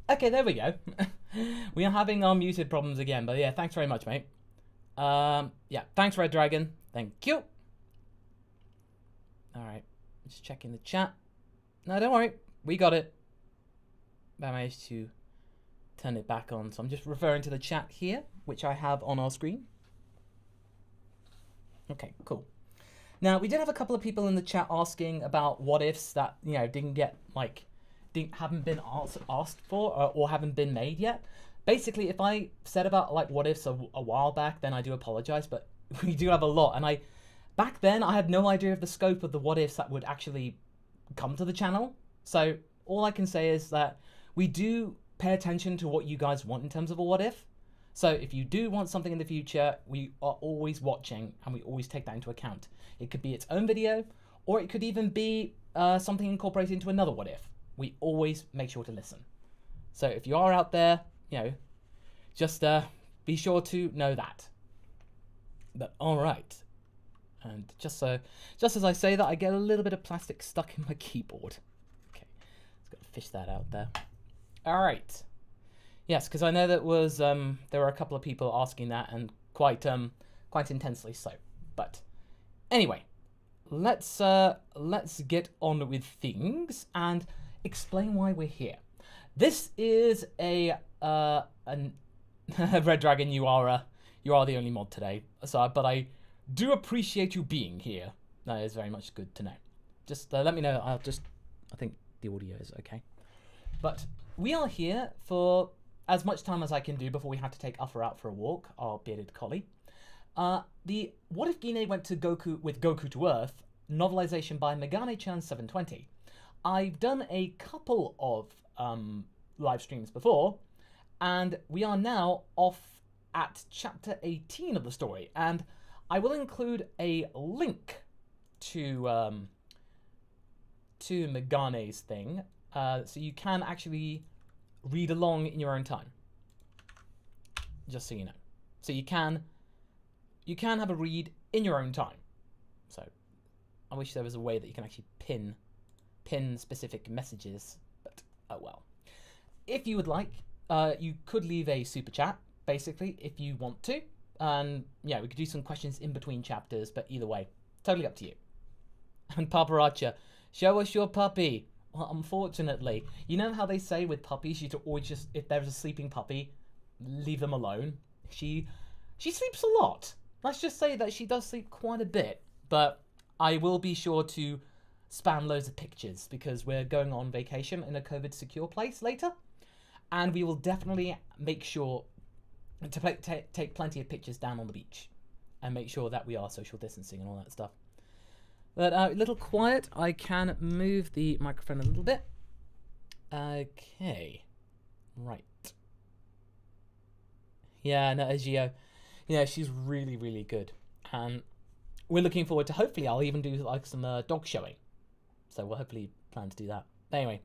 Okay, there we go. We are having our muted problems again, but yeah, thanks very much, mate. Yeah, thanks, Red Dragon. Thank you. Alright, just checking the chat. No, don't worry. We got it. I managed to turn it back on, so I'm just referring to the chat here, which I have on our screen. Okay, cool. Now, we did have a couple of people in the chat asking about what ifs that, you know, haven't been asked for or haven't been made yet. Basically, if I said about like what ifs a while back, then I do apologize, but we do have a lot. And back then, I had no idea of the scope of the what ifs that would actually come to the channel. So all I can say is that we do pay attention to what you guys want in terms of a what if. So if you do want something in the future, we are always watching and we always take that into account. It could be its own video, or it could even be something incorporated into another what if. We always make sure to listen. So if you are out there, you know, just be sure to know that. But all right. And just as I say that, I get a little bit of plastic stuck in my keyboard. Okay, let's go fish that out there. All right. Yes, because I know that was there were a couple of people asking that, and quite intensely so. But anyway, let's get on with things and explain why we're here. This is a Red Dragon. You are the only mod today. So, but I do appreciate you being here. That is very much good to know. Just let me know. I think the audio is okay. But we are here for as much time as I can do before we have to take Uffer out for a walk, our bearded collie. The What If Gine Went to Goku with Goku to Earth novelization by Megane-chan 720. I've done a couple of live streams before, and we are now off at chapter 18 of the story, and I will include a link to Megane's thing, so you can actually read along in your own time. Just so you know. So you can have a read in your own time. So I wish there was a way that you can actually pin specific messages, but oh well. If you would like, you could leave a super chat, basically, if you want to. And yeah, we could do some questions in between chapters, but either way, totally up to you. And Paparacha, show us your puppy. Well, unfortunately, you know how they say with puppies, you should always just, if there's a sleeping puppy, leave them alone. She sleeps a lot. Let's just say that she does sleep quite a bit, but I will be sure to spam loads of pictures because we're going on vacation in a COVID secure place later, and we will definitely make sure to take plenty of pictures down on the beach and make sure that we are social distancing and all that stuff. But a little quiet, I can move the microphone a little bit. Okay, right. Yeah, no, Gio, you know, she's really, really good. And we're looking forward to, hopefully, I'll even do like some dog showing. So we'll hopefully plan to do that. But anyway.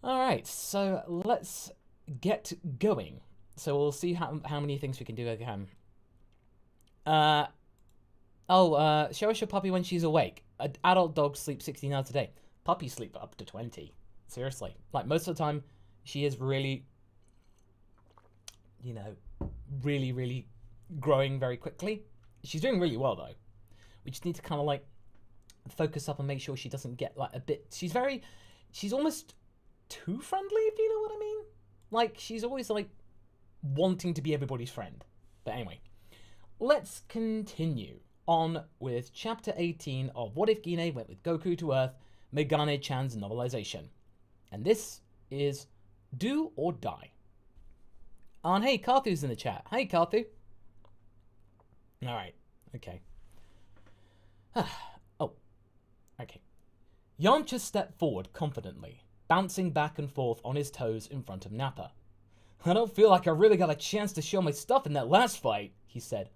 All right, so let's get going. So we'll see how many things we can do again. Show us your puppy when she's awake. Adult dogs sleep 16 hours a day. Puppies sleep up to 20. Seriously. Like, most of the time, she is really, you know, really, really growing very quickly. She's doing really well, though. We just need to kind of, like, focus up and make sure she doesn't get, like, a bit... She's almost too friendly, if you know what I mean. Like, she's always, like, wanting to be everybody's friend. But anyway, let's continue on with chapter 18 of What If Gine Went with Goku to Earth, Megane-chan's novelization. And this is Do or Die. And hey, Karthu's in the chat. Hey, Karthu. Alright, okay. Oh, okay. Yamcha stepped forward confidently, bouncing back and forth on his toes in front of Nappa. I don't feel like I really got a chance to show my stuff in that last fight, he said.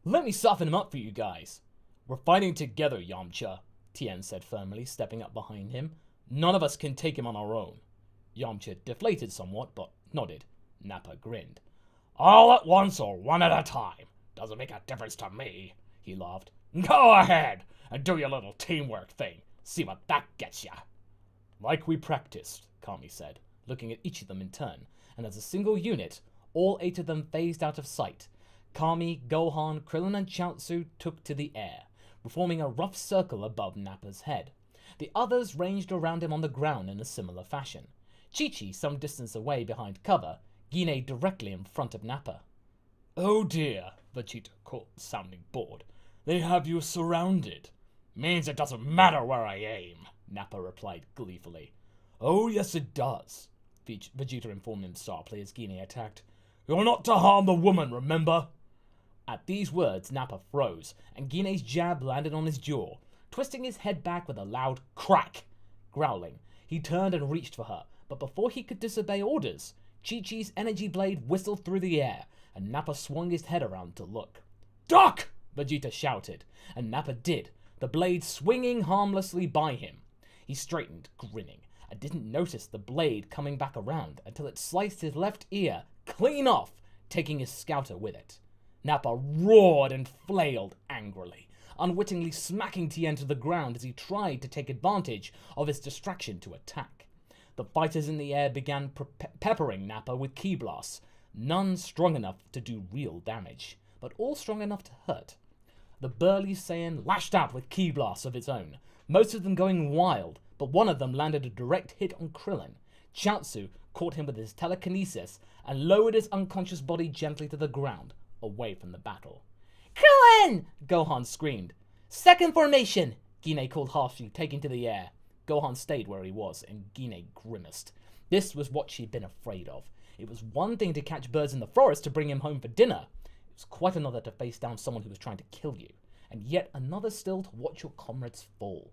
Let me soften him up for you guys. We're fighting together, Yamcha, Tien said firmly, stepping up behind him. None of us can take him on our own. Yamcha deflated somewhat, but nodded. Nappa grinned. All at once or one at a time. Doesn't make a difference to me, he laughed. Go ahead and do your little teamwork thing. See what that gets ya. Like we practiced, Kami said. looking at each of them in turn, and as a single unit, all 8 of them phased out of sight. Kami, Gohan, Krillin, and Chaozu took to the air, forming a rough circle above Nappa's head. The others ranged around him on the ground in a similar fashion. Chi-Chi some distance away behind cover, Gine directly in front of Nappa. "Oh dear," Vegeta called, sounding bored. "They have you surrounded." "Means it doesn't matter where I aim," Nappa replied gleefully. "Oh yes it does," Vegeta informed him sharply as Gine attacked. "You're not to harm the woman, remember?" At these words, Nappa froze, and Gine's jab landed on his jaw, twisting his head back with a loud crack. Growling, he turned and reached for her, but before he could disobey orders, Chi-Chi's energy blade whistled through the air, and Nappa swung his head around to look. "Duck!" Vegeta shouted, and Nappa did, the blade swinging harmlessly by him. He straightened, grinning, and didn't notice the blade coming back around until it sliced his left ear clean off, taking his scouter with it. Nappa roared and flailed angrily, unwittingly smacking Tien to the ground as he tried to take advantage of his distraction to attack. The fighters in the air began peppering Nappa with ki blasts, none strong enough to do real damage, but all strong enough to hurt. The burly Saiyan lashed out with ki blasts of its own, most of them going wild, but one of them landed a direct hit on Krillin. Chaozu caught him with his telekinesis and lowered his unconscious body gently to the ground, away from the battle. "Krillin!" Gohan screamed. "Second formation!" Gine called harshly, taking to the air. Gohan stayed where he was, and Gine grimaced. This was what she'd been afraid of. It was one thing to catch birds in the forest to bring him home for dinner. It was quite another to face down someone who was trying to kill you, and yet another still to watch your comrades fall.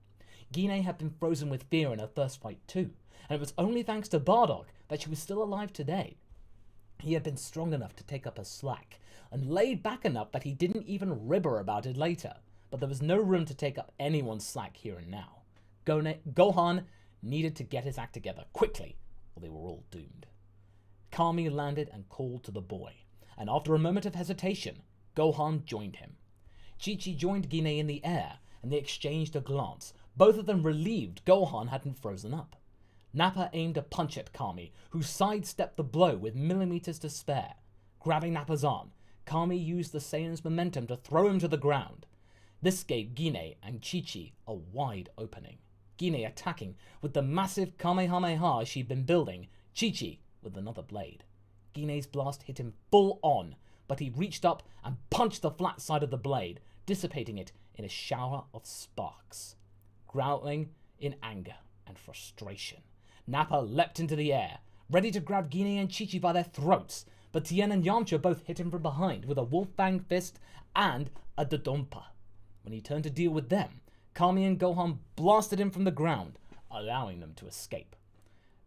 Gine had been frozen with fear in her first fight too, and it was only thanks to Bardock that she was still alive today. He had been strong enough to take up her slack, and laid back enough that he didn't even rib her about it later, but there was no room to take up anyone's slack here and now. Gohan needed to get his act together quickly, or they were all doomed. Kami landed and called to the boy, and after a moment of hesitation, Gohan joined him. Chi-Chi joined Gine in the air, and they exchanged a glance, both of them relieved Gohan hadn't frozen up. Nappa aimed a punch at Kami, who sidestepped the blow with millimeters to spare. Grabbing Nappa's arm, Kami used the Saiyan's momentum to throw him to the ground. This gave Gine and Chi-Chi a wide opening. Gine attacking with the massive Kamehameha she'd been building, Chi-Chi with another blade. Gine's blast hit him full on, but he reached up and punched the flat side of the blade, dissipating it in a shower of sparks. Growling in anger and frustration, Nappa leapt into the air, ready to grab Gine and Chi-Chi by their throats, but Tien and Yamcha both hit him from behind with a wolf fang fist and a Dodonpa. When he turned to deal with them, Kami and Gohan blasted him from the ground, allowing them to escape.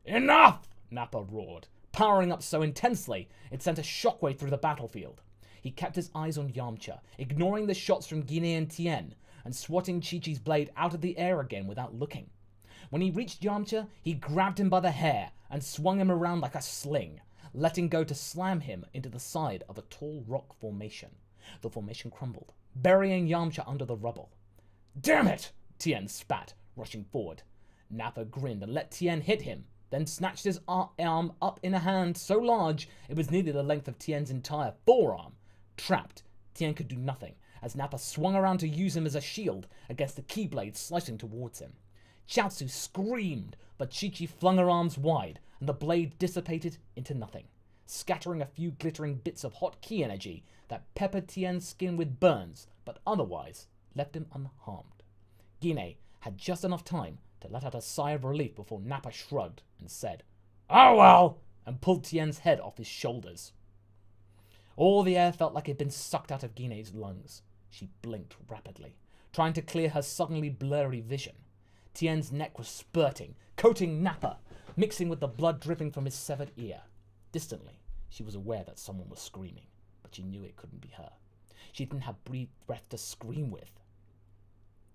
"Enough!" Nappa roared, powering up so intensely it sent a shockwave through the battlefield. He kept his eyes on Yamcha, ignoring the shots from Gine and Tien, and swatting Chi-Chi's blade out of the air again without looking. When he reached Yamcha, he grabbed him by the hair and swung him around like a sling, letting go to slam him into the side of a tall rock formation. The formation crumbled, burying Yamcha under the rubble. "Damn it!" Tien spat, rushing forward. Nappa grinned and let Tien hit him, then snatched his arm up in a hand so large it was nearly the length of Tien's entire forearm. Trapped, Tien could do nothing, as Nappa swung around to use him as a shield against the Keyblade slicing towards him. Chaozu screamed, but Chi-Chi flung her arms wide, and the blade dissipated into nothing, scattering a few glittering bits of hot ki energy that peppered Tien's skin with burns, but otherwise left him unharmed. Gine had just enough time to let out a sigh of relief before Nappa shrugged and said, "Oh well," and pulled Tien's head off his shoulders. All the air felt like it had been sucked out of Gine's lungs. She blinked rapidly, trying to clear her suddenly blurry vision. Tien's neck was spurting, coating Nappa, mixing with the blood dripping from his severed ear. Distantly, she was aware that someone was screaming, but she knew it couldn't be her. She didn't have breath to scream with.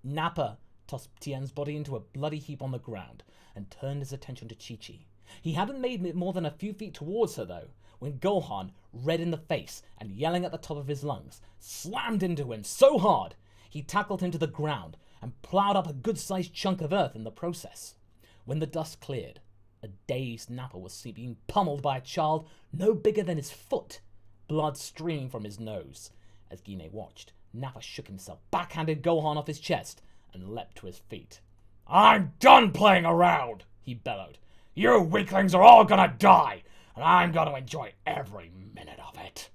Nappa tossed Tien's body into a bloody heap on the ground and turned his attention to Chi-Chi. He hadn't made it more than a few feet towards her, though, when Gohan, red in the face and yelling at the top of his lungs, slammed into him so hard he tackled him to the ground and plowed up a good-sized chunk of earth in the process. When the dust cleared, A dazed Nappa was being pummeled by a child no bigger than his foot, blood streaming from his nose. As Gine watched, Nappa shook himself, backhanded Gohan off his chest, and leapt to his feet. "I'm done playing around," he bellowed. "You weaklings are all gonna die, and I'm gonna enjoy every minute of it."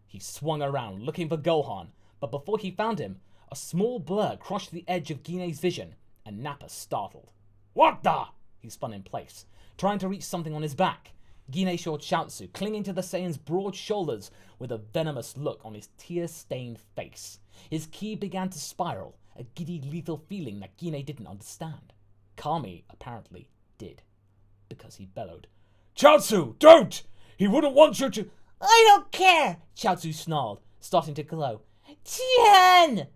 He swung around, looking for Gohan, but before he found him, a small blur crossed the edge of Gine's vision, and Nappa startled. "What the?" He spun in place, trying to reach something on his back. Gine saw Chaozu clinging to the Saiyan's broad shoulders with a venomous look on his tear-stained face. His ki began to spiral, a giddy, lethal feeling that Gine didn't understand. Kami apparently did, because he bellowed, "Chaozu, don't! He wouldn't want you to—" "I don't care!" Chaozu snarled, starting to glow. "Tien!"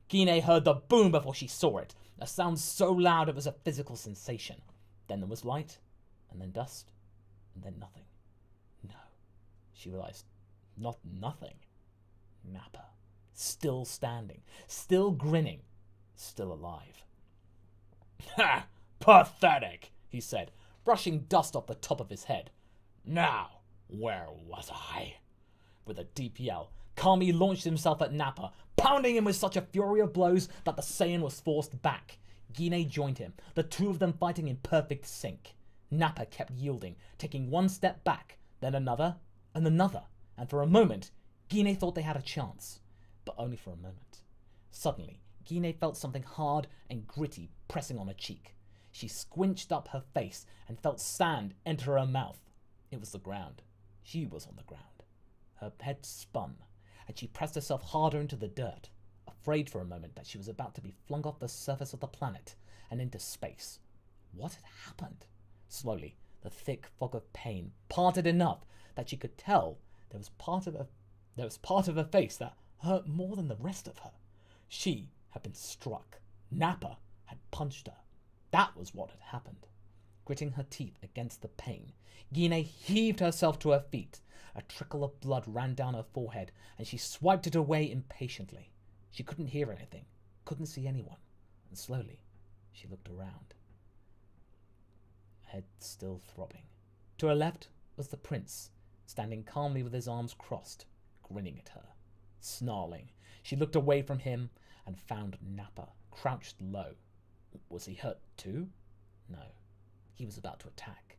Gine heard the boom before she saw it, a sound so loud it was a physical sensation. Then there was light, and then dust, and then nothing. No, she realized, not nothing. Nappa, still standing, still grinning, still alive. "Ha! Pathetic," he said, brushing dust off the top of his head. "Now, where was I?" With a deep yell, Kami launched himself at Nappa, pounding him with such a fury of blows that the Saiyan was forced back. Gine joined him, the two of them fighting in perfect sync. Nappa kept yielding, taking one step back, then another, and another, and for a moment, Gine thought they had a chance. But only for a moment. Suddenly, Gine felt something hard and gritty pressing on her cheek. She squinched up her face and felt sand enter her mouth. It was the ground. She was on the ground. Her head spun, and she pressed herself harder into the dirt, afraid for a moment that she was about to be flung off the surface of the planet and into space. What had happened? Slowly, the thick fog of pain parted enough that she could tell there was part of her face that hurt more than the rest of her. She had been struck. Nappa had punched her. That was what had happened. Gritting her teeth against the pain, Gine heaved herself to her feet. A trickle of blood ran down her forehead, and she swiped it away impatiently. She couldn't hear anything, couldn't see anyone, and slowly she looked around. Head still throbbing. To her left was the prince, standing calmly with his arms crossed, grinning at her. Snarling, she looked away from him and found Nappa crouched low. Was he hurt too? No. He was about to attack.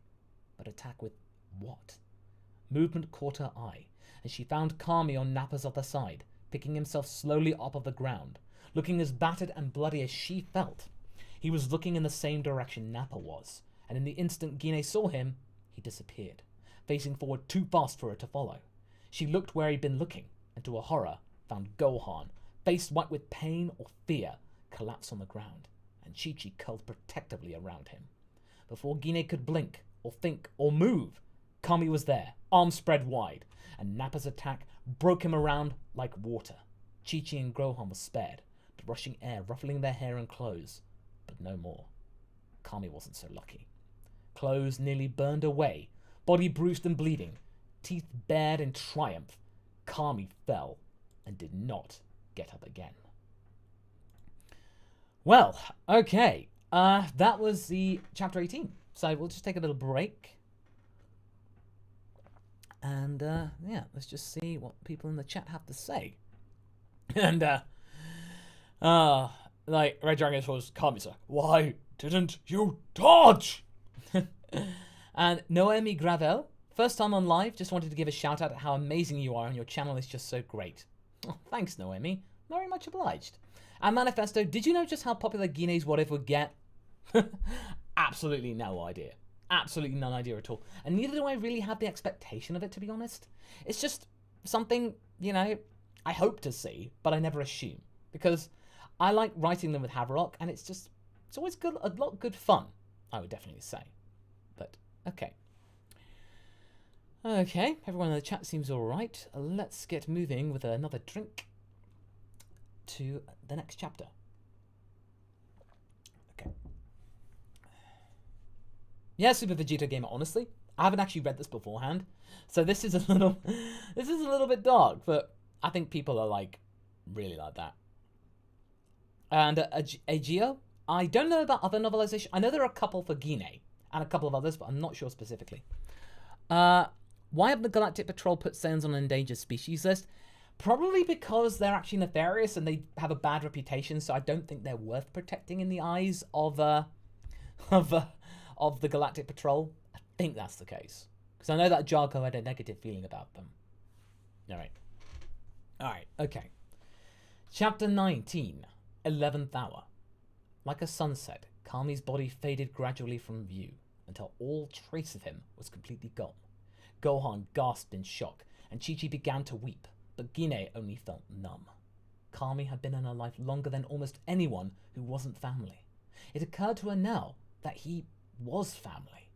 But attack with what? Movement caught her eye, and she found Kami on Nappa's other side, picking himself slowly up off the ground, looking as battered and bloody as she felt. He was looking in the same direction Nappa was, and in the instant Gine saw him, he disappeared, facing forward too fast for her to follow. She looked where he'd been looking, and to her horror, found Gohan, face white with pain or fear, collapse on the ground, and Chi-Chi curled protectively around him. Before Gine could blink, or think, or move, Kami was there, arms spread wide, and Nappa's attack broke him around like water. Chi-Chi and Gohan were spared, the rushing air ruffling their hair and clothes, but no more. Kami wasn't so lucky. Clothes nearly burned away, body bruised and bleeding, teeth bared in triumph. Kami fell and did not get up again. Well, okay, that was the chapter 18. So we'll just take a little break. And, yeah, let's just see what people in the chat have to say. And, like, Red Dragon was Kami, sir. Why didn't you dodge? And Noemi Gravel, first time on live, just wanted to give a shout out at how amazing you are, and your channel is just so great. Oh, thanks, Noemi. Very much obliged. And Manifesto, did you know just how popular Gine's What If would get? Absolutely no idea. Absolutely no idea at all. And neither do I really have the expectation of it, to be honest. It's just something, you know, I hope to see, but I never assume. Because I like writing them with Haverock, and it's always good, a lot of good fun, I would definitely say. But, okay. Okay, everyone in the chat seems alright. Let's get moving with another drink to the next chapter. Okay. Yeah, Super Vegeta Gamer, honestly, I haven't actually read this beforehand, so this is a little bit dark, but I think people are like really like that. And Agio, I don't know about other novelization. I know there are a couple for Gine, and a couple of others, but I'm not sure specifically. Why have the Galactic Patrol put Saiyans on an endangered species list? Probably because they're actually nefarious and they have a bad reputation, so I don't think they're worth protecting in the eyes of the Galactic Patrol. I think that's the case. Because I know that Jarko had a negative feeling about them. Alright, okay. Chapter 19, 11th Hour. Like a sunset, Kami's body faded gradually from view, until all trace of him was completely gone. Gohan gasped in shock, and Chi-Chi began to weep, but Gine only felt numb. Kami had been in her life longer than almost anyone who wasn't family. It occurred to her now that he was family.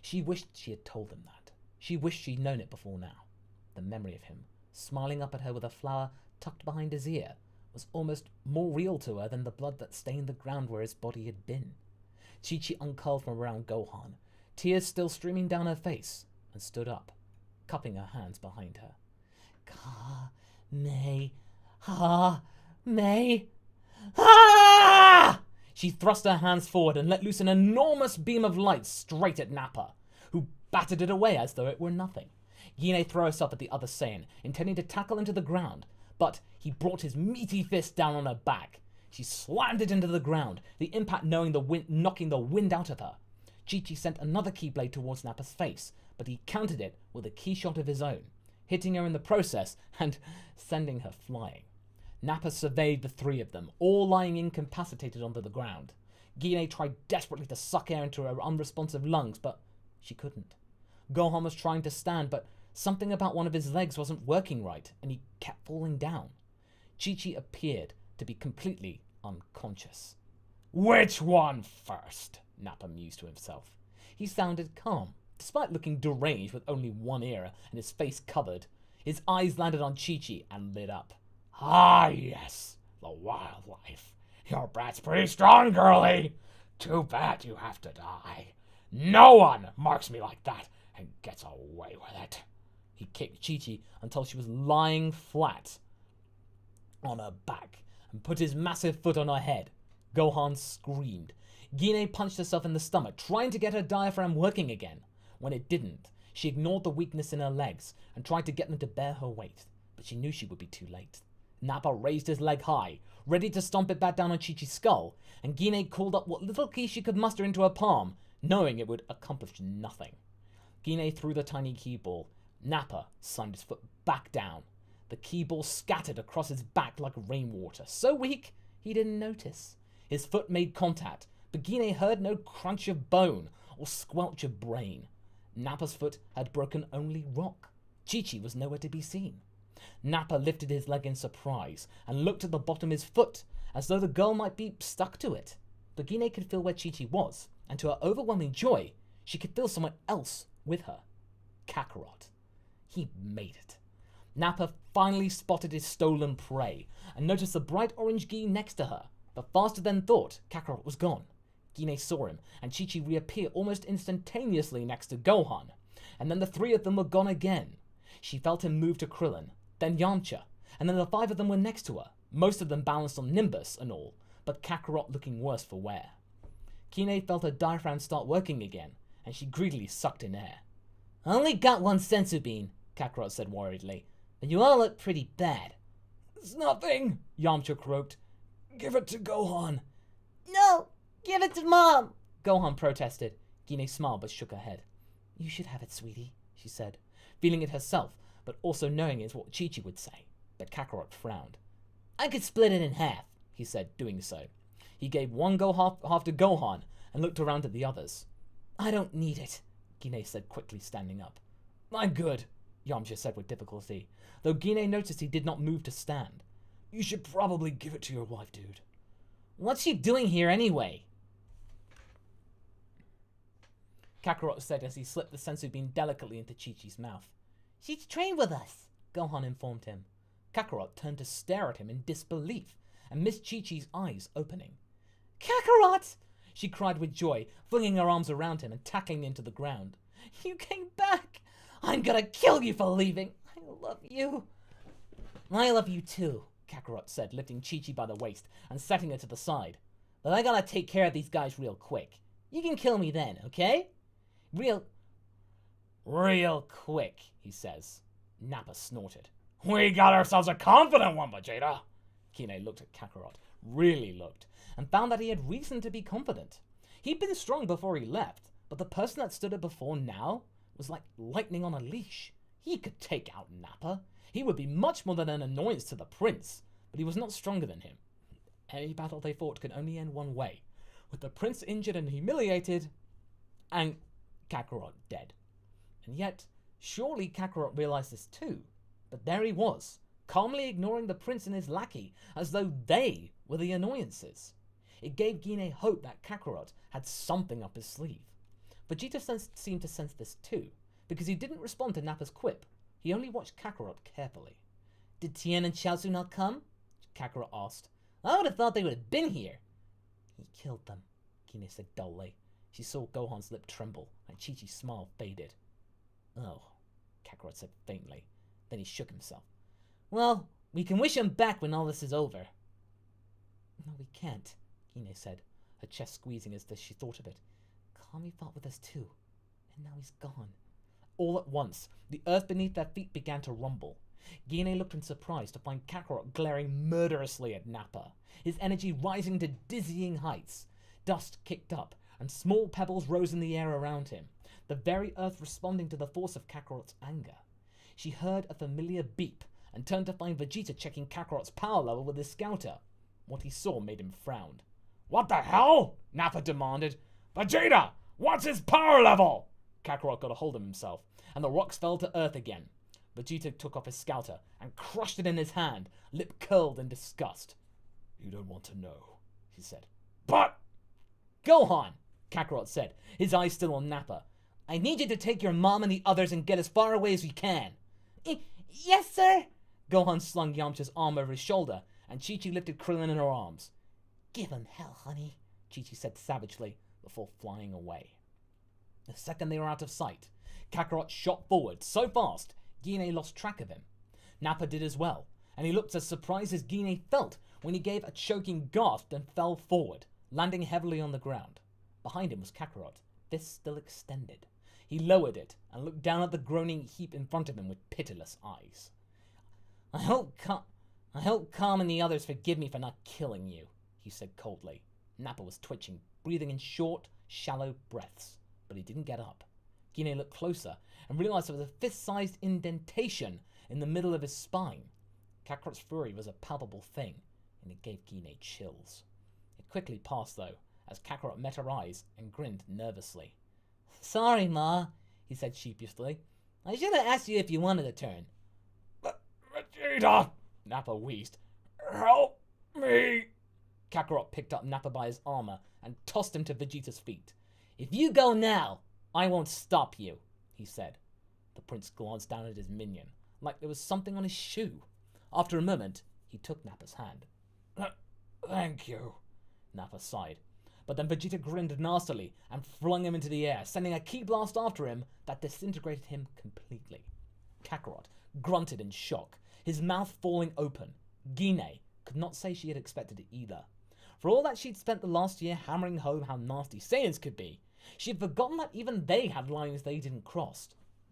She wished she had told him that. She wished she'd known it before now. The memory of him, smiling up at her with a flower tucked behind his ear, was almost more real to her than the blood that stained the ground where his body had been. Chi-Chi uncurled from around Gohan, tears still streaming down her face, and stood up, cupping her hands behind her. Ah! She thrust her hands forward and let loose an enormous beam of light straight at Nappa, who battered it away as though it were nothing. Gine threw herself at the other Saiyan, intending to tackle into the ground, but he brought his meaty fist down on her back. She slammed it into the ground, the impact knocking the wind out of her. Chi-Chi sent another keyblade towards Nappa's face, but he countered it with a key shot of his own, hitting her in the process and sending her flying. Nappa surveyed the three of them, all lying incapacitated onto the ground. Gine tried desperately to suck air into her unresponsive lungs, but she couldn't. Gohan was trying to stand, but something about one of his legs wasn't working right, and he kept falling down. Chi-Chi appeared to be completely unconscious. "Which one first?" Nappa mused to himself. He sounded calm, despite looking deranged with only one ear and his face covered. His eyes landed on Chi-Chi and lit up. "Ah, yes, the wildlife. Your brat's pretty strong, girlie. Too bad you have to die. No one marks me like that and gets away with it." He kicked Chi-Chi until she was lying flat on her back and put his massive foot on her head. Gohan screamed. Gine punched herself in the stomach, trying to get her diaphragm working again. When it didn't, she ignored the weakness in her legs and tried to get them to bear her weight, but she knew she would be too late. Nappa raised his leg high, ready to stomp it back down on Chi-Chi's skull, and Gine called up what little key she could muster into her palm, knowing it would accomplish nothing. Gine threw the tiny key ball. Nappa slammed his foot back down. The key ball scattered across his back like rainwater, so weak he didn't notice. His foot made contact, but Gine heard no crunch of bone or squelch of brain. Nappa's foot had broken only rock. Chi-Chi was nowhere to be seen. Nappa lifted his leg in surprise and looked at the bottom of his foot, as though the girl might be stuck to it. But Gine could feel where Chi-Chi was, and to her overwhelming joy, she could feel someone else with her. Kakarot. He made it. Nappa finally spotted his stolen prey and noticed the bright orange gi next to her, but faster than thought, Kakarot was gone. Gine saw him, and Chi-Chi reappear almost instantaneously next to Gohan, and then the three of them were gone again. She felt him move to Krillin, then Yamcha, and then the five of them were next to her, most of them balanced on Nimbus and all, but Kakarot looking worse for wear. Gine felt her diaphragm start working again, and she greedily sucked in air. "I only got one senzu bean," Kakarot said worriedly, "but you all look pretty bad." "It's nothing," Yamcha croaked. "Give it to Gohan." "No, give it to Mom," Gohan protested. Gine smiled but shook her head. "You should have it, sweetie," she said, feeling it herself, but also knowing it's what Chi-Chi would say. But Kakarot frowned. "I could split it in half," he said, doing so. He gave one half to Gohan and looked around at the others. "I don't need it," Gine said quickly, standing up. "I'm good," Yamcha said with difficulty, though Gine noticed he did not move to stand. "You should probably give it to your wife, dude." "What's she doing here anyway?" Kakarot said as he slipped the senzu bean delicately into Chi-Chi's mouth. "She's trained with us," Gohan informed him. Kakarot turned to stare at him in disbelief and missed Chi-Chi's eyes opening. "Kakarot!" she cried with joy, flinging her arms around him and tackling him to the ground. "You came back! I'm gonna kill you for leaving! I love you!" "I love you too," Kakarot said, lifting Chi-Chi by the waist and setting her to the side. "But I gotta take care of these guys real quick. You can kill me then, okay?" Real quick, he says. Nappa snorted. We got ourselves a confident one, Vegeta. Gine looked at Kakarot, really looked, and found that he had reason to be confident. He'd been strong before he left, but the person that stood up before now was like lightning on a leash. He could take out Nappa. He would be much more than an annoyance to the prince, but he was not stronger than him. Any battle they fought could only end one way, with the prince injured and humiliated, and Kakarot dead. And yet, surely Kakarot realized this too. But there he was, calmly ignoring the prince and his lackey, as though they were the annoyances. It gave Gine hope that Kakarot had something up his sleeve. Vegeta seemed to sense this too, because he didn't respond to Nappa's quip. He only watched Kakarot carefully. Did Tien and Chaozu not come? Kakarot asked. I would have thought they would have been here. He killed them, Gine said dully. She saw Gohan's lip tremble, and Chi-Chi's smile faded. Oh, Kakarot said faintly. Then he shook himself. Well, we can wish him back when all this is over. No, we can't, Gine said, her chest squeezing as she thought of it. Kami fought with us too, and now he's gone. All at once, the earth beneath their feet began to rumble. Gine looked in surprise to find Kakarot glaring murderously at Nappa, his energy rising to dizzying heights. Dust kicked up, and small pebbles rose in the air around him, the very earth responding to the force of Kakarot's anger. She heard a familiar beep and turned to find Vegeta checking Kakarot's power level with his scouter. What he saw made him frown. What the hell? Nappa demanded. Vegeta, what's his power level? Kakarot got a hold of himself, and the rocks fell to earth again. Vegeta took off his scouter and crushed it in his hand, lip curled in disgust. You don't want to know, he said. But Gohan, Kakarot said, his eyes still on Nappa. I need you to take your mom and the others and get as far away as you can. Yes, sir. Gohan slung Yamcha's arm over his shoulder, and Chi-Chi lifted Krillin in her arms. Give him hell, honey, Chi-Chi said savagely, before flying away. The second they were out of sight, Kakarot shot forward so fast, Gine lost track of him. Nappa did as well, and he looked as surprised as Gine felt when he gave a choking gasp and fell forward, landing heavily on the ground. Behind him was Kakarot, fist still extended. He lowered it and looked down at the groaning heap in front of him with pitiless eyes. I hope Calm and the others forgive me for not killing you, he said coldly. Nappa was twitching, breathing in short, shallow breaths, but he didn't get up. Gine looked closer and realized there was a fist-sized indentation in the middle of his spine. Kakarot's fury was a palpable thing, and it gave Gine chills. It quickly passed, though, as Kakarot met her eyes and grinned nervously. Sorry, Ma, he said sheepishly. I should have asked you if you wanted a turn. Vegeta, Nappa wheezed. Help me. Kakarot picked up Nappa by his armor and tossed him to Vegeta's feet. If you go now, I won't stop you, he said. The prince glanced down at his minion, like there was something on his shoe. After a moment, he took Nappa's hand. Thank you, Nappa sighed. But then Vegeta grinned nastily and flung him into the air, sending a ki blast after him that disintegrated him completely. Kakarot grunted in shock, his mouth falling open. Gine could not say she had expected it either. For all that she'd spent the last year hammering home how nasty Saiyans could be, she had forgotten that even they had lines they didn't cross.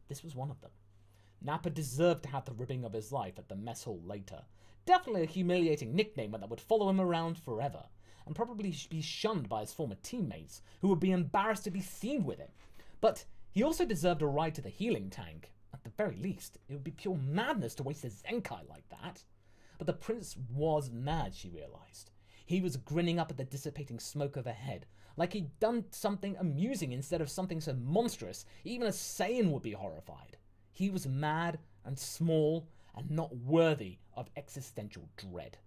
This was one of them. Nappa deserved to have the ribbing of his life at the mess hall later. Definitely a humiliating nickname that would follow him around forever, and probably be shunned by his former teammates, who would be embarrassed to be seen with him. But he also deserved a ride to the healing tank. At the very least, it would be pure madness to waste a Zenkai like that. But the prince was mad, she realized. He was grinning up at the dissipating smoke overhead, like he'd done something amusing instead of something so monstrous, even a Saiyan would be horrified. He was mad and small and not worthy of existential dread.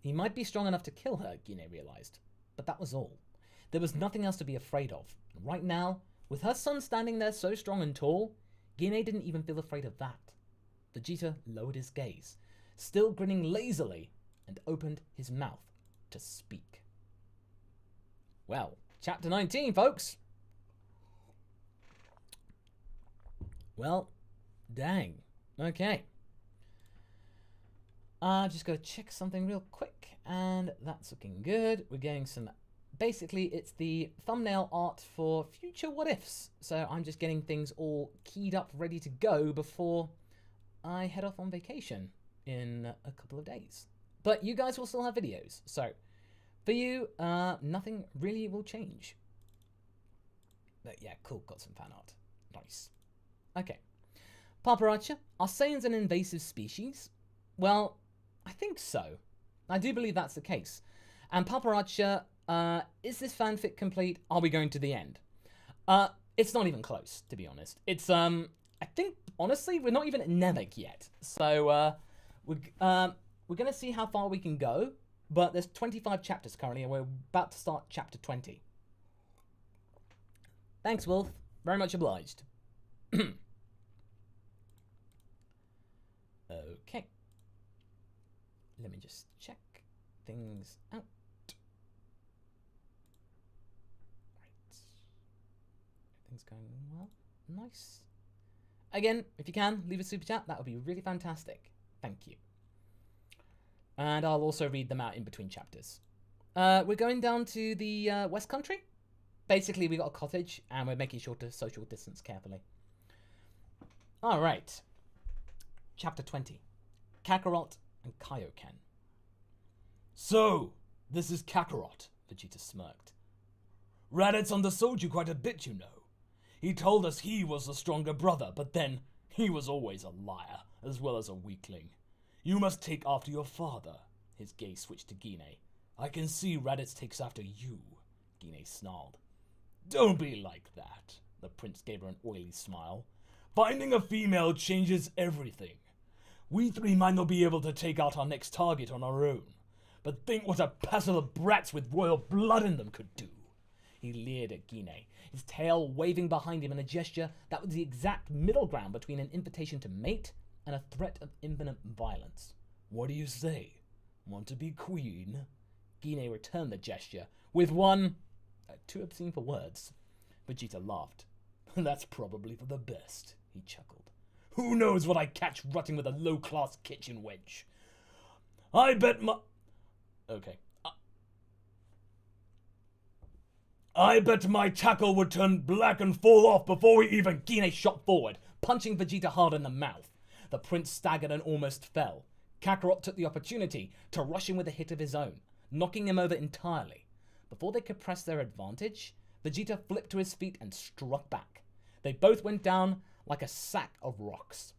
He might be strong enough to kill her, Gine realized, but that was all. There was nothing else to be afraid of. And right now, with her son standing there so strong and tall, Gine didn't even feel afraid of that. Vegeta lowered his gaze, still grinning lazily, and opened his mouth to speak. Well, chapter 19, folks. Well, dang. Okay. I've just got to check something real quick, and that's looking good. We're getting some basically it's the thumbnail art for future what ifs. So I'm just getting things all keyed up, ready to go before I head off on vacation in a couple of days. But you guys will still have videos, so for you, nothing really will change. But yeah, cool, got some fan art. Nice. Okay. Paparacha, are Saiyans an invasive species? Well, I think so. I do believe that's the case. And Paparacha, is this fanfic complete? Are we going to the end? It's not even close, to be honest. It's, I think, honestly, we're not even at Namek yet. So, we're going to see how far we can go, but there's 25 chapters currently, and we're about to start chapter 20. Thanks, Wolf. Very much obliged. Okay. Let me just check things out. Right. Everything's going well. Nice. Again, if you can, leave a super chat. That would be really fantastic. Thank you. And I'll also read them out in between chapters. We're going down to the West Country. Basically, we got a cottage, and we're making sure to social distance carefully. All right. Chapter 20. Kakarot and Kaioken. So, this is Kakarot, Vegeta smirked. Raditz undersold you quite a bit, you know. He told us he was the stronger brother, but then he was always a liar, as well as a weakling. You must take after your father. His gaze switched to Gine. I can see Raditz takes after you, Gine snarled. Don't be like that, the prince gave her an oily smile. Finding a female changes everything. We three might not be able to take out our next target on our own, but think what a passel of brats with royal blood in them could do. He leered at Gine, his tail waving behind him in a gesture that was the exact middle ground between an invitation to mate and a threat of infinite violence. What do you say? Want to be queen? Gine returned the gesture with one... too obscene for words. Vegeta laughed. That's probably for the best, he chuckled. Who knows what I catch rutting with a low-class kitchen wench? I bet my... Okay. I bet my tackle would turn black and fall off before we even... Gine shot forward, punching Vegeta hard in the mouth. The prince staggered and almost fell. Kakarot took the opportunity to rush in with a hit of his own, knocking him over entirely. Before they could press their advantage, Vegeta flipped to his feet and struck back. They both went down like a sack of rocks.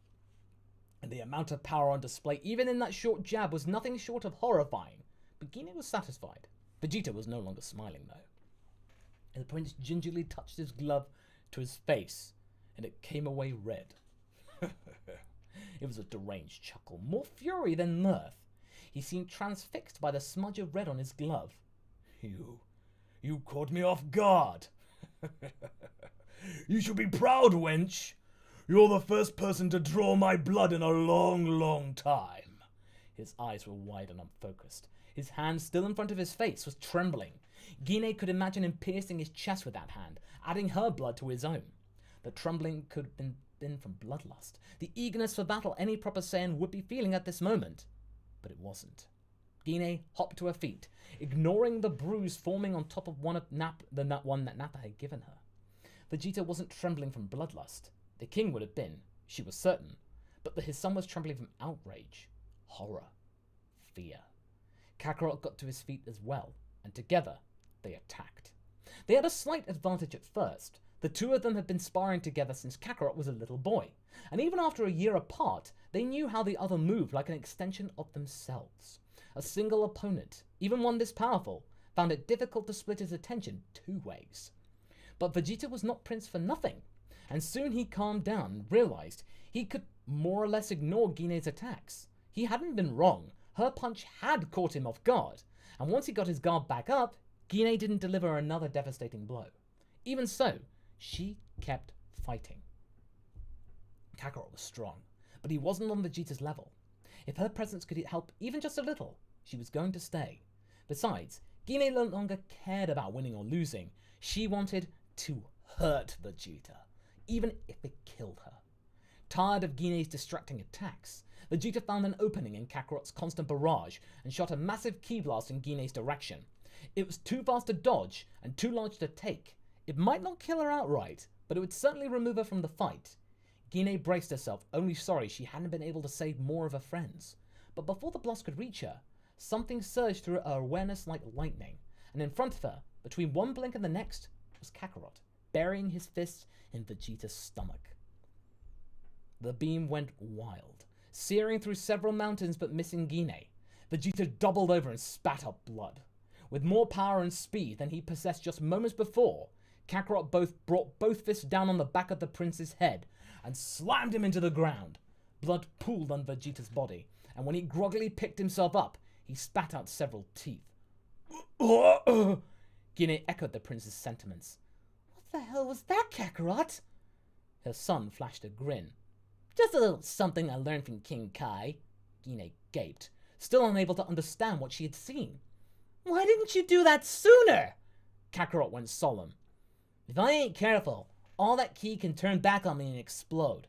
And the amount of power on display, even in that short jab, was nothing short of horrifying. But Gine was satisfied. Vegeta was no longer smiling, though. And the prince gingerly touched his glove to his face, and it came away red. It was a deranged chuckle, more fury than mirth. He seemed transfixed by the smudge of red on his glove. You caught me off guard. You should be proud, wench. You're the first person to draw my blood in a long, long time. His eyes were wide and unfocused. His hand, still in front of his face, was trembling. Gine could imagine him piercing his chest with that hand, adding her blood to his own. The trembling could have been from bloodlust, the eagerness for battle any proper Saiyan would be feeling at this moment. But it wasn't. Gine hopped to her feet, ignoring the bruise forming on top of one that Nappa had given her. Vegeta wasn't trembling from bloodlust. The king would have been, she was certain, but his son was trembling from outrage, horror, fear. Kakarot got to his feet as well, and together they attacked. They had a slight advantage at first. The two of them had been sparring together since Kakarot was a little boy, and even after a year apart, they knew how the other moved like an extension of themselves. A single opponent, even one this powerful, found it difficult to split his attention two ways. But Vegeta was not Prince for nothing, and soon he calmed down and realized he could more or less ignore Gine's attacks. He hadn't been wrong. Her punch had caught him off guard, and once he got his guard back up, Gine didn't deliver another devastating blow. Even so, she kept fighting. Kakarot was strong, but he wasn't on Vegeta's level. If her presence could help even just a little, she was going to stay. Besides, Gine no longer cared about winning or losing. She wanted to hurt Vegeta, even if it killed her. Tired of Gine's distracting attacks, Vegeta found an opening in Kakarot's constant barrage and shot a massive ki blast in Gine's direction. It was too fast to dodge and too large to take. It might not kill her outright, but it would certainly remove her from the fight. Gine braced herself, only sorry she hadn't been able to save more of her friends. But before the blast could reach her, something surged through her awareness like lightning, and in front of her, between one blink and the next, was Kakarot, burying his fist in Vegeta's stomach. The beam went wild, searing through several mountains but missing Gine. Vegeta doubled over and spat up blood. With more power and speed than he possessed just moments before, Kakarot brought both fists down on the back of the prince's head and slammed him into the ground. Blood pooled on Vegeta's body, and when he groggily picked himself up, he spat out several teeth. Gine echoed the prince's sentiments. What the hell was that, Kakarot? Her son flashed a grin. Just a little something I learned from King Kai, Gine gaped, still unable to understand what she had seen. Why didn't you do that sooner? Kakarot went solemn. If I ain't careful, all that ki can turn back on me and explode.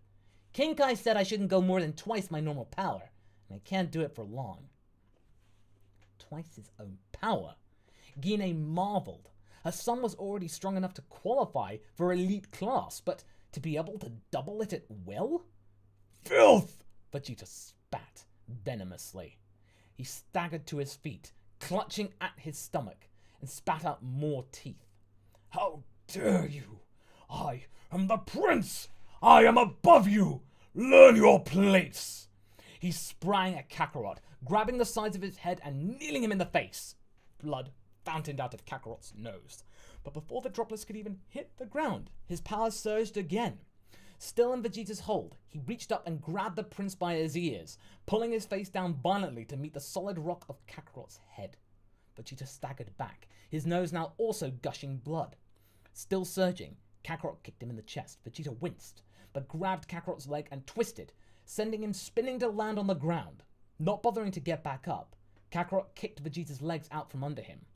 King Kai said I shouldn't go more than twice my normal power, and I can't do it for long. Twice his own power? Gine marveled. Her son was already strong enough to qualify for elite class, but to be able to double it at will? Filth! Vegeta spat venomously. He staggered to his feet, clutching at his stomach, and spat out more teeth. How dare you! I am the prince! I am above you! Learn your place! He sprang at Kakarot, grabbing the sides of his head and kneeling him in the face. Blood fountained out of Kakarot's nose. But before the droplets could even hit the ground, his power surged again. Still in Vegeta's hold, he reached up and grabbed the prince by his ears, pulling his face down violently to meet the solid rock of Kakarot's head. Vegeta staggered back, his nose now also gushing blood. Still surging, Kakarot kicked him in the chest. Vegeta winced, but grabbed Kakarot's leg and twisted, sending him spinning to land on the ground. Not bothering to get back up, Kakarot kicked Vegeta's legs out from under him.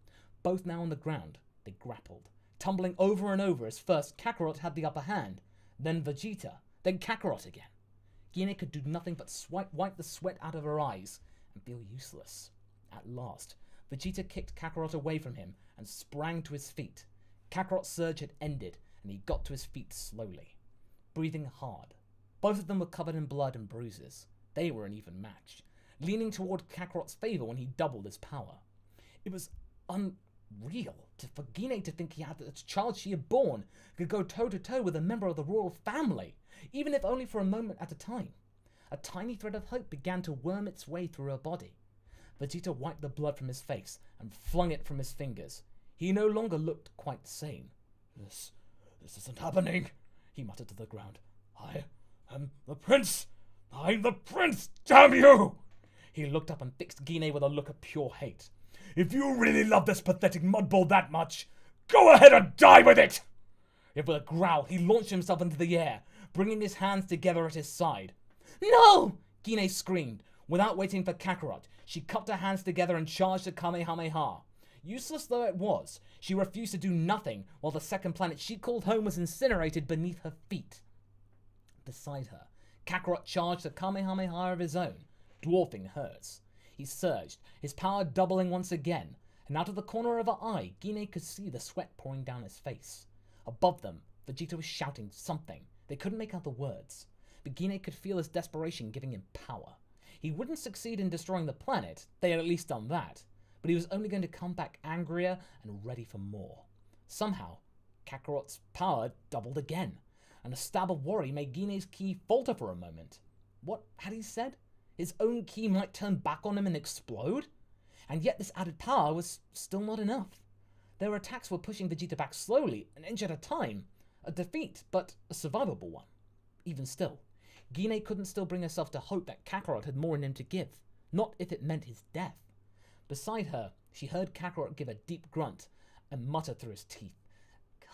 Both now on the ground, they grappled, tumbling over and over as first Kakarot had the upper hand, then Vegeta, then Kakarot again. Gine could do nothing but wipe the sweat out of her eyes and feel useless. At last, Vegeta kicked Kakarot away from him and sprang to his feet. Kakarot's surge had ended, and he got to his feet slowly, breathing hard. Both of them were covered in blood and bruises. They were an even match, leaning toward Kakarot's favor when he doubled his power. It was unreal for Gine to think he had the child she had born could go toe-to-toe with a member of the royal family, even if only for a moment at a time. A tiny thread of hope began to worm its way through her body. Vegeta wiped the blood from his face and flung it from his fingers. He no longer looked quite sane. This isn't happening, he muttered to the ground. I am the prince! I'm the prince, damn you! He looked up and fixed Gine with a look of pure hate. If you really love this pathetic mudball that much, go ahead and die with it! With a growl, he launched himself into the air, bringing his hands together at his side. No! Gine screamed. Without waiting for Kakarot, she cupped her hands together and charged a Kamehameha. Useless though it was, she refused to do nothing while the second planet she called home was incinerated beneath her feet. Beside her, Kakarot charged a Kamehameha of his own, dwarfing hers. He surged, his power doubling once again, and out of the corner of her eye, Gine could see the sweat pouring down his face. Above them, Vegeta was shouting something. They couldn't make out the words, but Gine could feel his desperation giving him power. He wouldn't succeed in destroying the planet, they had at least done that, but he was only going to come back angrier and ready for more. Somehow, Kakarot's power doubled again, and a stab of worry made Gine's ki falter for a moment. What had he said? His own ki might turn back on him and explode? And yet this added power was still not enough. Their attacks were pushing Vegeta back slowly, an inch at a time. A defeat, but a survivable one. Even still, Gine couldn't still bring herself to hope that Kakarot had more in him to give, not if it meant his death. Beside her, she heard Kakarot give a deep grunt and mutter through his teeth,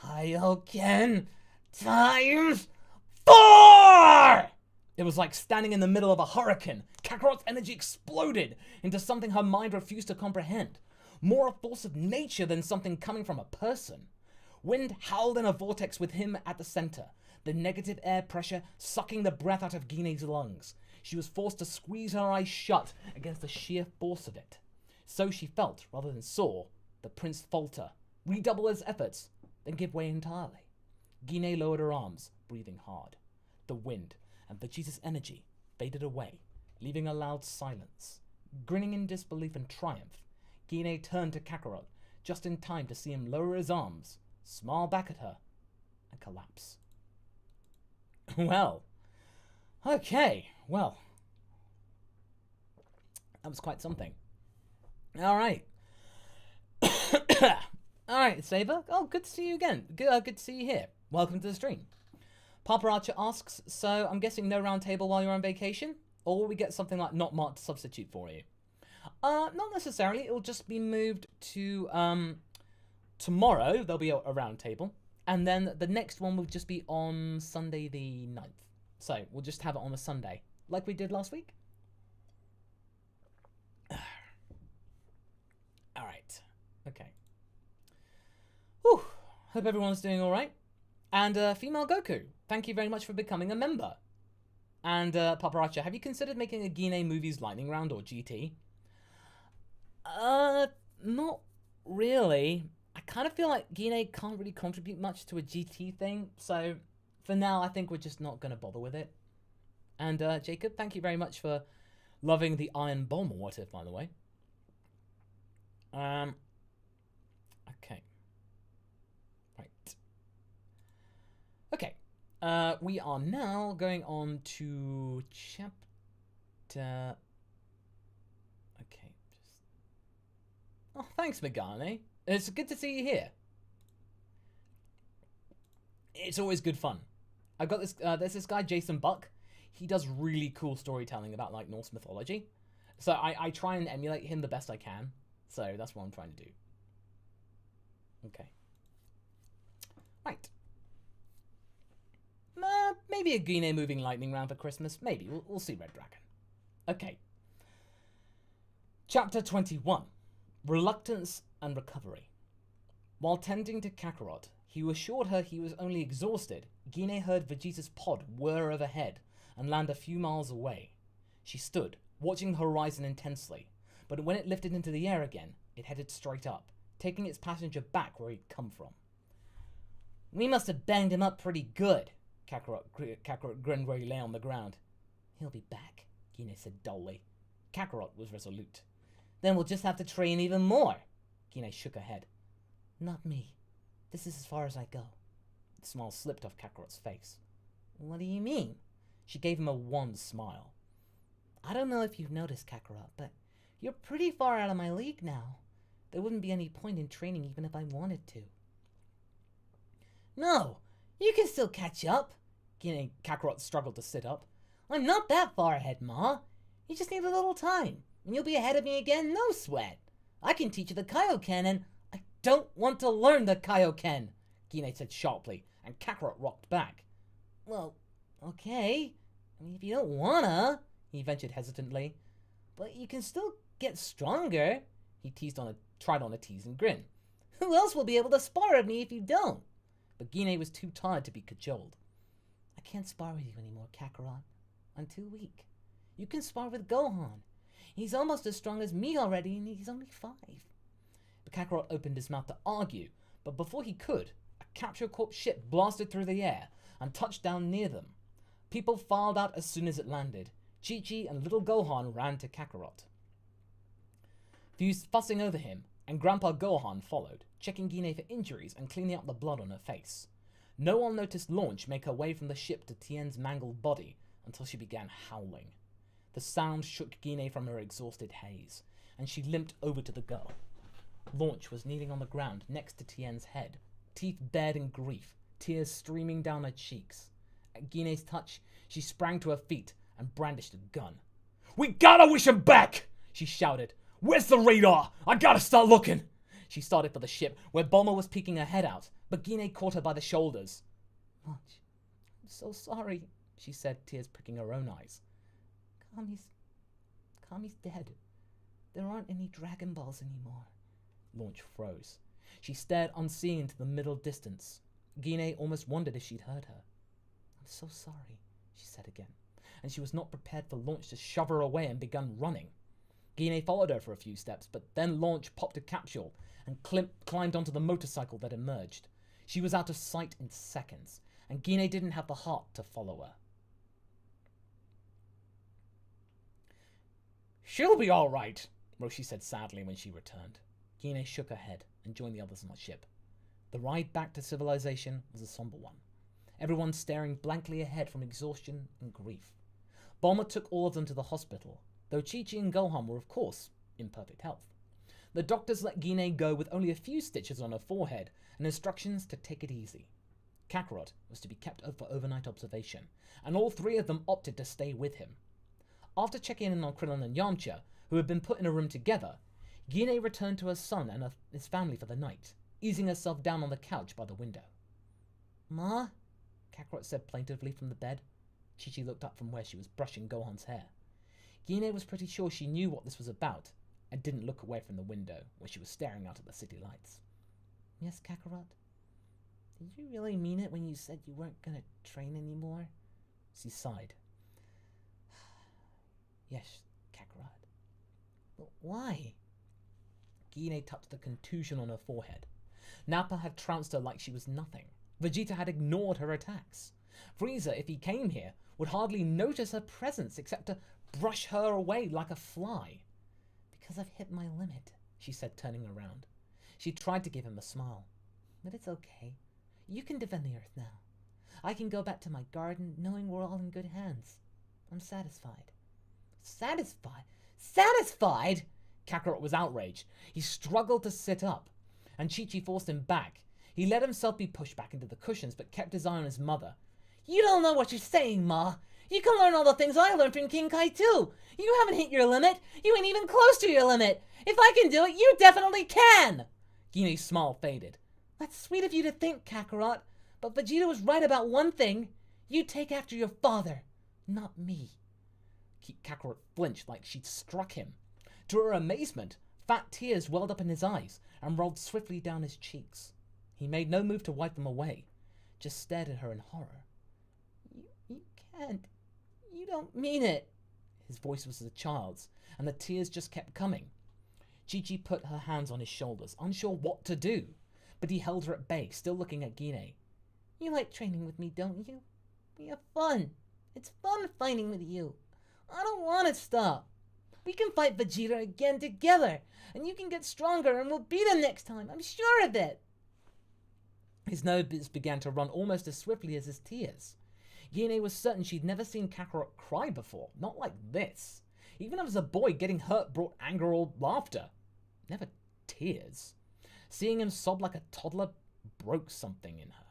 Kaioken times 4! It was like standing in the middle of a hurricane. Kakarot's energy exploded into something her mind refused to comprehend. More a force of nature than something coming from a person. Wind howled in a vortex with him at the center, the negative air pressure sucking the breath out of Gine's lungs. She was forced to squeeze her eyes shut against the sheer force of it. So she felt, rather than saw, the prince falter, redouble his efforts, then give way entirely. Gine lowered her arms, breathing hard. The wind and Vegeta's energy faded away, leaving a loud silence. Grinning in disbelief and triumph, Gine turned to Kakarot just in time to see him lower his arms, smile back at her, and collapse. Well, okay, well, that was quite something. All right. All right, Saber. Oh, good to see you again. Good to see you here. Welcome to the stream. Papa Archer asks, so I'm guessing no round table while you're on vacation? Or will we get something like not marked substitute for you? Not necessarily. It will just be moved to tomorrow. There'll be a round table. And then the next one will just be on Sunday the 9th. So we'll just have it on a Sunday, like we did last week. All right. Okay. Whew. Hope everyone's doing all right. And Female Goku, thank you very much for becoming a member. And Papa Archer, have you considered making a Gine Movies Lightning Round or GT? Not really. I kind of feel like Gine can't really contribute much to a GT thing, so for now I think we're just not going to bother with it. And Jacob, thank you very much for loving the Iron Bomb what if, by the way. Okay. Right. Okay. We are now going on to chapter... Okay. Oh, thanks, Megane. It's good to see you here. It's always good fun. I've got this, there's this guy, Jason Buck. He does really cool storytelling about, like, Norse mythology. So I try and emulate him the best I can. So that's what I'm trying to do. Okay. Right. Maybe a Gine moving lightning round for Christmas. Maybe. We'll see, Red Dragon. Okay. Chapter 21. Reluctance and Recovery. While tending to Kakarot, he assured her he was only exhausted. Gine heard Vegeta's pod whir overhead and land a few miles away. She stood, watching the horizon intensely, but when it lifted into the air again, it headed straight up, taking its passenger back where he'd come from. We must have banged him up pretty good, Kakarot grinned where he lay on the ground. He'll be back, Gine said dully. Kakarot was resolute. Then we'll just have to train even more. Gine shook her head. Not me. This is as far as I go. The smile slipped off Kakarot's face. What do you mean? She gave him a wan smile. I don't know if you've noticed, Kakarot, but you're pretty far out of my league now. There wouldn't be any point in training even if I wanted to. No, you can still catch up. Kakarot struggled to sit up. I'm not that far ahead, Ma. You just need a little time, and you'll be ahead of me again, no sweat. I can teach you the Kaioken, and I don't want to learn the Kaioken, Gine said sharply, and Kakarot rocked back. Well, okay. I mean, if you don't wanna, he ventured hesitantly. But you can still get stronger. He tried on a teasing grin. Who else will be able to spar with me if you don't? But Gine was too tired to be cajoled. I can't spar with you anymore, Kakarot. I'm too weak. You can spar with Gohan. He's almost as strong as me already, and he's only 5. But Kakarot opened his mouth to argue, but before he could, a Capture Corp ship blasted through the air and touched down near them. People filed out as soon as it landed. Chi-Chi and little Gohan ran to Kakarot. Fused fussing over him, and Grandpa Gohan followed, checking Gine for injuries and cleaning up the blood on her face. No one noticed Launch make her way from the ship to Tien's mangled body until she began howling. The sound shook Gine from her exhausted haze, and she limped over to the girl. Launch was kneeling on the ground next to Tien's head, teeth bared in grief, tears streaming down her cheeks. At Gine's touch, she sprang to her feet and brandished a gun. We gotta wish him back! She shouted. Where's the radar? I gotta start looking! She started for the ship, where Bulma was peeking her head out, but Gine caught her by the shoulders. Launch, I'm so sorry, she said, tears pricking her own eyes. Kami's dead. There aren't any Dragon Balls anymore. Launch froze. She stared unseeing into the middle distance. Gine almost wondered if she'd heard her. I'm so sorry, she said again, and she was not prepared for Launch to shove her away and begun running. Gine followed her for a few steps, but then Launch popped a capsule and climbed onto the motorcycle that emerged. She was out of sight in seconds, and Gine didn't have the heart to follow her. She'll be all right, Roshi said sadly when she returned. Gine shook her head and joined the others on the ship. The ride back to civilization was a somber one. Everyone staring blankly ahead from exhaustion and grief. Bulma took all of them to the hospital, though Chi-Chi and Gohan were of course in perfect health. The doctors let Gine go with only a few stitches on her forehead and instructions to take it easy. Kakarot was to be kept for overnight observation, and all three of them opted to stay with him. After checking in on Krillin and Yamcha, who had been put in a room together, Gine returned to her son and his family for the night, easing herself down on the couch by the window. "Ma?" Kakarot said plaintively from the bed. Chi-Chi looked up from where she was brushing Gohan's hair. Gine was pretty sure she knew what this was about, and didn't look away from the window where she was staring out at the city lights. "Yes, Kakarot? Did you really mean it when you said you weren't gonna train anymore?" She sighed. "Yes, Kakarot." "But why?" Gine touched the contusion on her forehead. Nappa had trounced her like she was nothing. Vegeta had ignored her attacks. Frieza, if he came here, would hardly notice her presence except to brush her away like a fly. "Because I've hit my limit," she said, turning around. She tried to give him a smile. "But it's okay. You can defend the Earth now. I can go back to my garden knowing we're all in good hands. I'm satisfied." "Satisfied? Satisfied?" Kakarot was outraged. He struggled to sit up, and Chi-Chi forced him back. He let himself be pushed back into the cushions, but kept his eye on his mother. "You don't know what you're saying, Ma. You can learn all the things I learned from King Kai too. You haven't hit your limit. You ain't even close to your limit. If I can do it, you definitely can." Gine's smile faded. "That's sweet of you to think, Kakarot, but Vegeta was right about one thing. You take after your father, not me." Kakarot flinched like she'd struck him. To her amazement, fat tears welled up in his eyes and rolled swiftly down his cheeks. He made no move to wipe them away, just stared at her in horror. You can't. You don't mean it." His voice was a child's, and the tears just kept coming. Chi-Chi put her hands on his shoulders, unsure what to do, but he held her at bay, still looking at Gine. "You like training with me, don't you? We have fun. It's fun fighting with you. I don't want to stop. We can fight Vegeta again together, and you can get stronger and we'll beat him next time. I'm sure of it." His nose began to run almost as swiftly as his tears. Gine was certain she'd never seen Kakarot cry before, not like this. Even as a boy, getting hurt brought anger or laughter, never tears. Seeing him sob like a toddler broke something in her.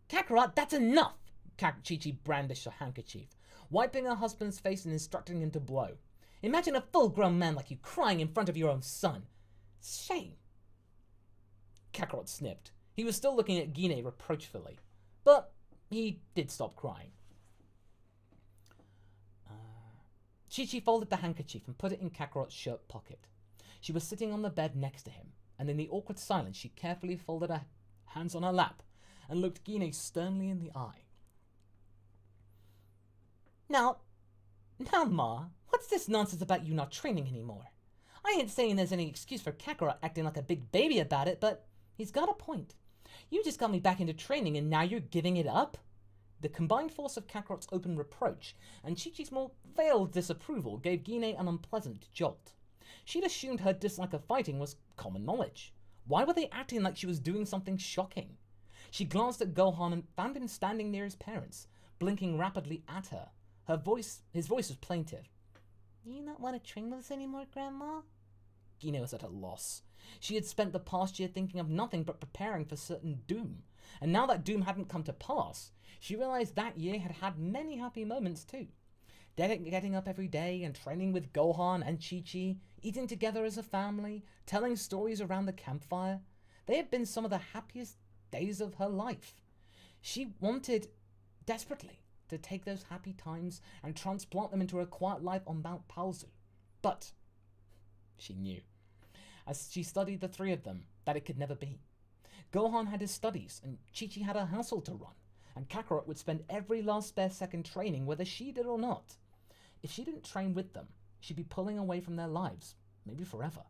"Kakarot, that's enough!" Chi-Chi brandished her handkerchief, wiping her husband's face and instructing him to blow. "Imagine a full-grown man like you crying in front of your own son. Shame." Kakarot sniffed. He was still looking at Gine reproachfully, but he did stop crying. Chi-Chi folded the handkerchief and put it in Kakarot's shirt pocket. She was sitting on the bed next to him, and in the awkward silence she carefully folded her hands on her lap and looked Gine sternly in the eye. Now, Ma, what's this nonsense about you not training anymore? I ain't saying there's any excuse for Kakarot acting like a big baby about it, but he's got a point. You just got me back into training and now you're giving it up?" The combined force of Kakarot's open reproach and Chi-Chi's more veiled disapproval gave Gine an unpleasant jolt. She'd assumed her dislike of fighting was common knowledge. Why were they acting like she was doing something shocking? She glanced at Gohan and found him standing near his parents, blinking rapidly at her. His voice was plaintive. "Do you not want to train with us anymore, Grandma?" Gine was at a loss. She had spent the past year thinking of nothing but preparing for certain doom, and now that doom hadn't come to pass, she realized that year had had many happy moments too. Getting up every day and training with Gohan and Chi-Chi, eating together as a family, telling stories around the campfire. They had been some of the happiest days of her life. She wanted, desperately, to take those happy times and transplant them into a quiet life on Mount Paozu. But she knew, as she studied the three of them, that it could never be. Gohan had his studies, and Chi-Chi had a household to run, and Kakarot would spend every last spare second training whether she did or not. If she didn't train with them, she'd be pulling away from their lives, maybe forever.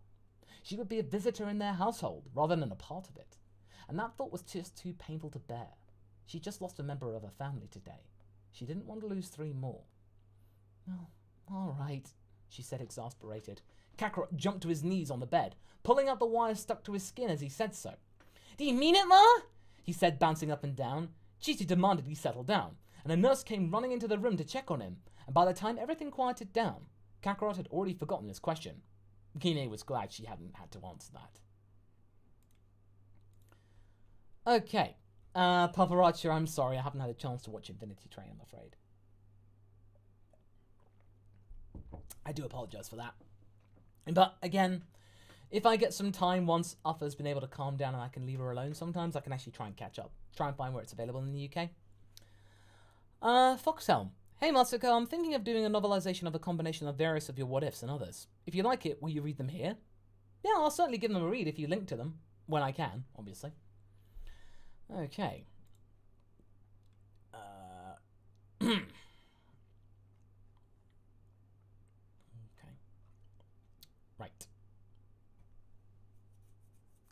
She would be a visitor in their household rather than a part of it. And that thought was just too painful to bear. She just lost a member of her family today. She didn't want to lose 3 more. Oh, all right, she said, exasperated. Kakarot jumped to his knees on the bed, pulling out the wire stuck to his skin as he said so. Do you mean it, Ma? He said, bouncing up and down. Chi-Chi demanded he settle down, and a nurse came running into the room to check on him, and by the time everything quieted down, Kakarot had already forgotten his question. Gine was glad she hadn't had to answer that. Okay. Paparazzi, I'm sorry, I haven't had a chance to watch Infinity Train, I'm afraid. I do apologize for that. But again, if I get some time once Uffa's been able to calm down and I can leave her alone sometimes, I can actually try and catch up. Try and find where it's available in the UK. Foxhelm. Hey Masako, I'm thinking of doing a novelization of a combination of various of your what ifs and others. If you like it, will you read them here? Yeah, I'll certainly give them a read if you link to them. When I can, obviously. Okay. Okay. Right.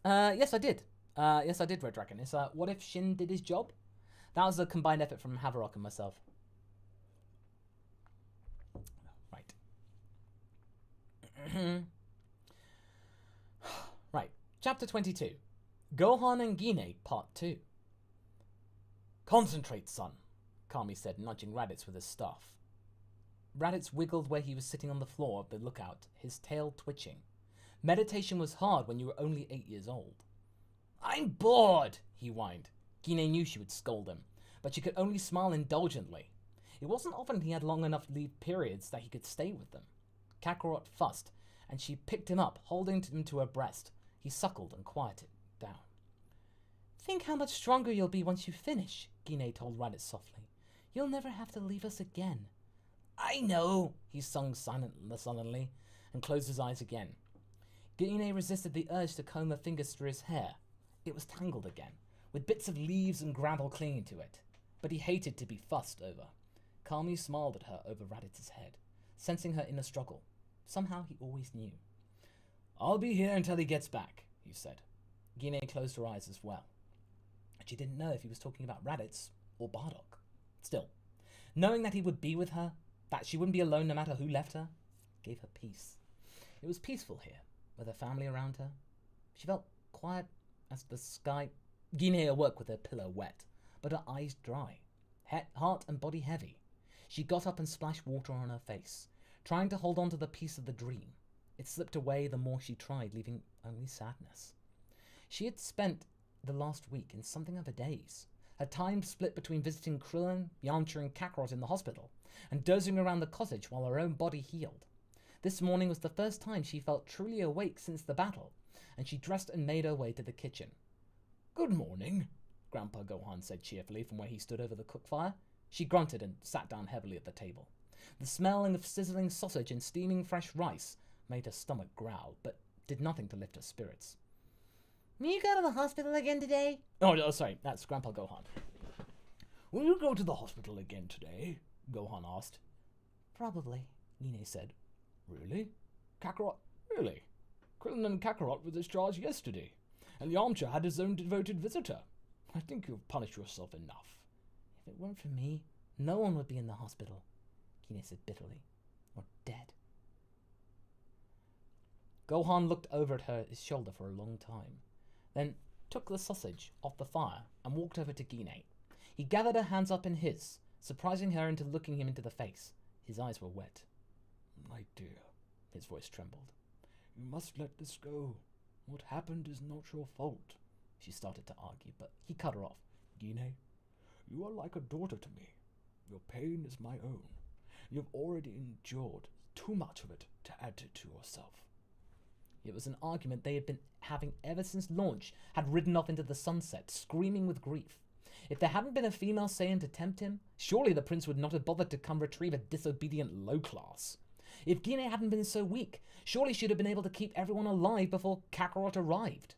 Yes, I did. Yes, I did, Red Dragon. It's What If Shin Did His Job? That was a combined effort from Haverock and myself. Right. Right. Chapter 22. Gohan and Gine, Part 2. Concentrate, son, Kami said, nudging Raditz with his staff. Raditz wiggled where he was sitting on the floor of the lookout, his tail twitching. Meditation was hard when you were only 8 years old. I'm bored, he whined. Gine knew she would scold him, but she could only smile indulgently. It wasn't often he had long enough leave periods that he could stay with them. Kakarot fussed, and she picked him up, holding him to her breast. He suckled and quieted down. Think how much stronger you'll be once you finish, Gine told Raditz softly. You'll never have to leave us again. I know, he sung sullenly, and closed his eyes again. Gine resisted the urge to comb her fingers through his hair. It was tangled again, with bits of leaves and gravel clinging to it, but he hated to be fussed over. Kami smiled at her over Raditz's head, sensing her inner struggle. Somehow he always knew. I'll be here until he gets back, he said. Gine closed her eyes as well. She didn't know if he was talking about Raditz or Bardock. Still, knowing that he would be with her, that she wouldn't be alone no matter who left her, gave her peace. It was peaceful here, with her family around her. She felt quiet as the sky. Gine awoke with her pillow wet, but her eyes dry, heart and body heavy. She got up and splashed water on her face, trying to hold on to the piece of the dream. It slipped away the more she tried, leaving only sadness. She had spent the last week in something of a daze. Her time split between visiting Krillin, Yamcha and Kakarot in the hospital, and dozing around the cottage while her own body healed. This morning was the first time she felt truly awake since the battle, and she dressed and made her way to the kitchen. Good morning, Grandpa Gohan said cheerfully from where he stood over the cook fire. She grunted and sat down heavily at the table. The smell of sizzling sausage and steaming fresh rice made her stomach growl, but did nothing to lift her spirits. Will you go to the hospital again today? Oh, sorry, that's Grandpa Gohan. Will you go to the hospital again today? Gohan asked. Probably, Gine said. Really? Kakarot? Really? Krillin and Kakarot were discharged yesterday, and Yamcha had his own devoted visitor. I think you've punished yourself enough. If it weren't for me, no one would be in the hospital, Gine said bitterly. Or dead. Gohan looked over at her his shoulder for a long time, then took the sausage off the fire and walked over to Gine. He gathered her hands up in his, surprising her into looking him into the face. His eyes were wet. My dear, his voice trembled. You must let this go. What happened is not your fault. She started to argue, but he cut her off. Gine, you are like a daughter to me. Your pain is my own. You've already endured too much of it to add it to yourself. It was an argument they had been having ever since launch had ridden off into the sunset, screaming with grief. If there hadn't been a female Saiyan to tempt him, surely the prince would not have bothered to come retrieve a disobedient low-class. If Gine hadn't been so weak, surely she'd have been able to keep everyone alive before Kakarot arrived.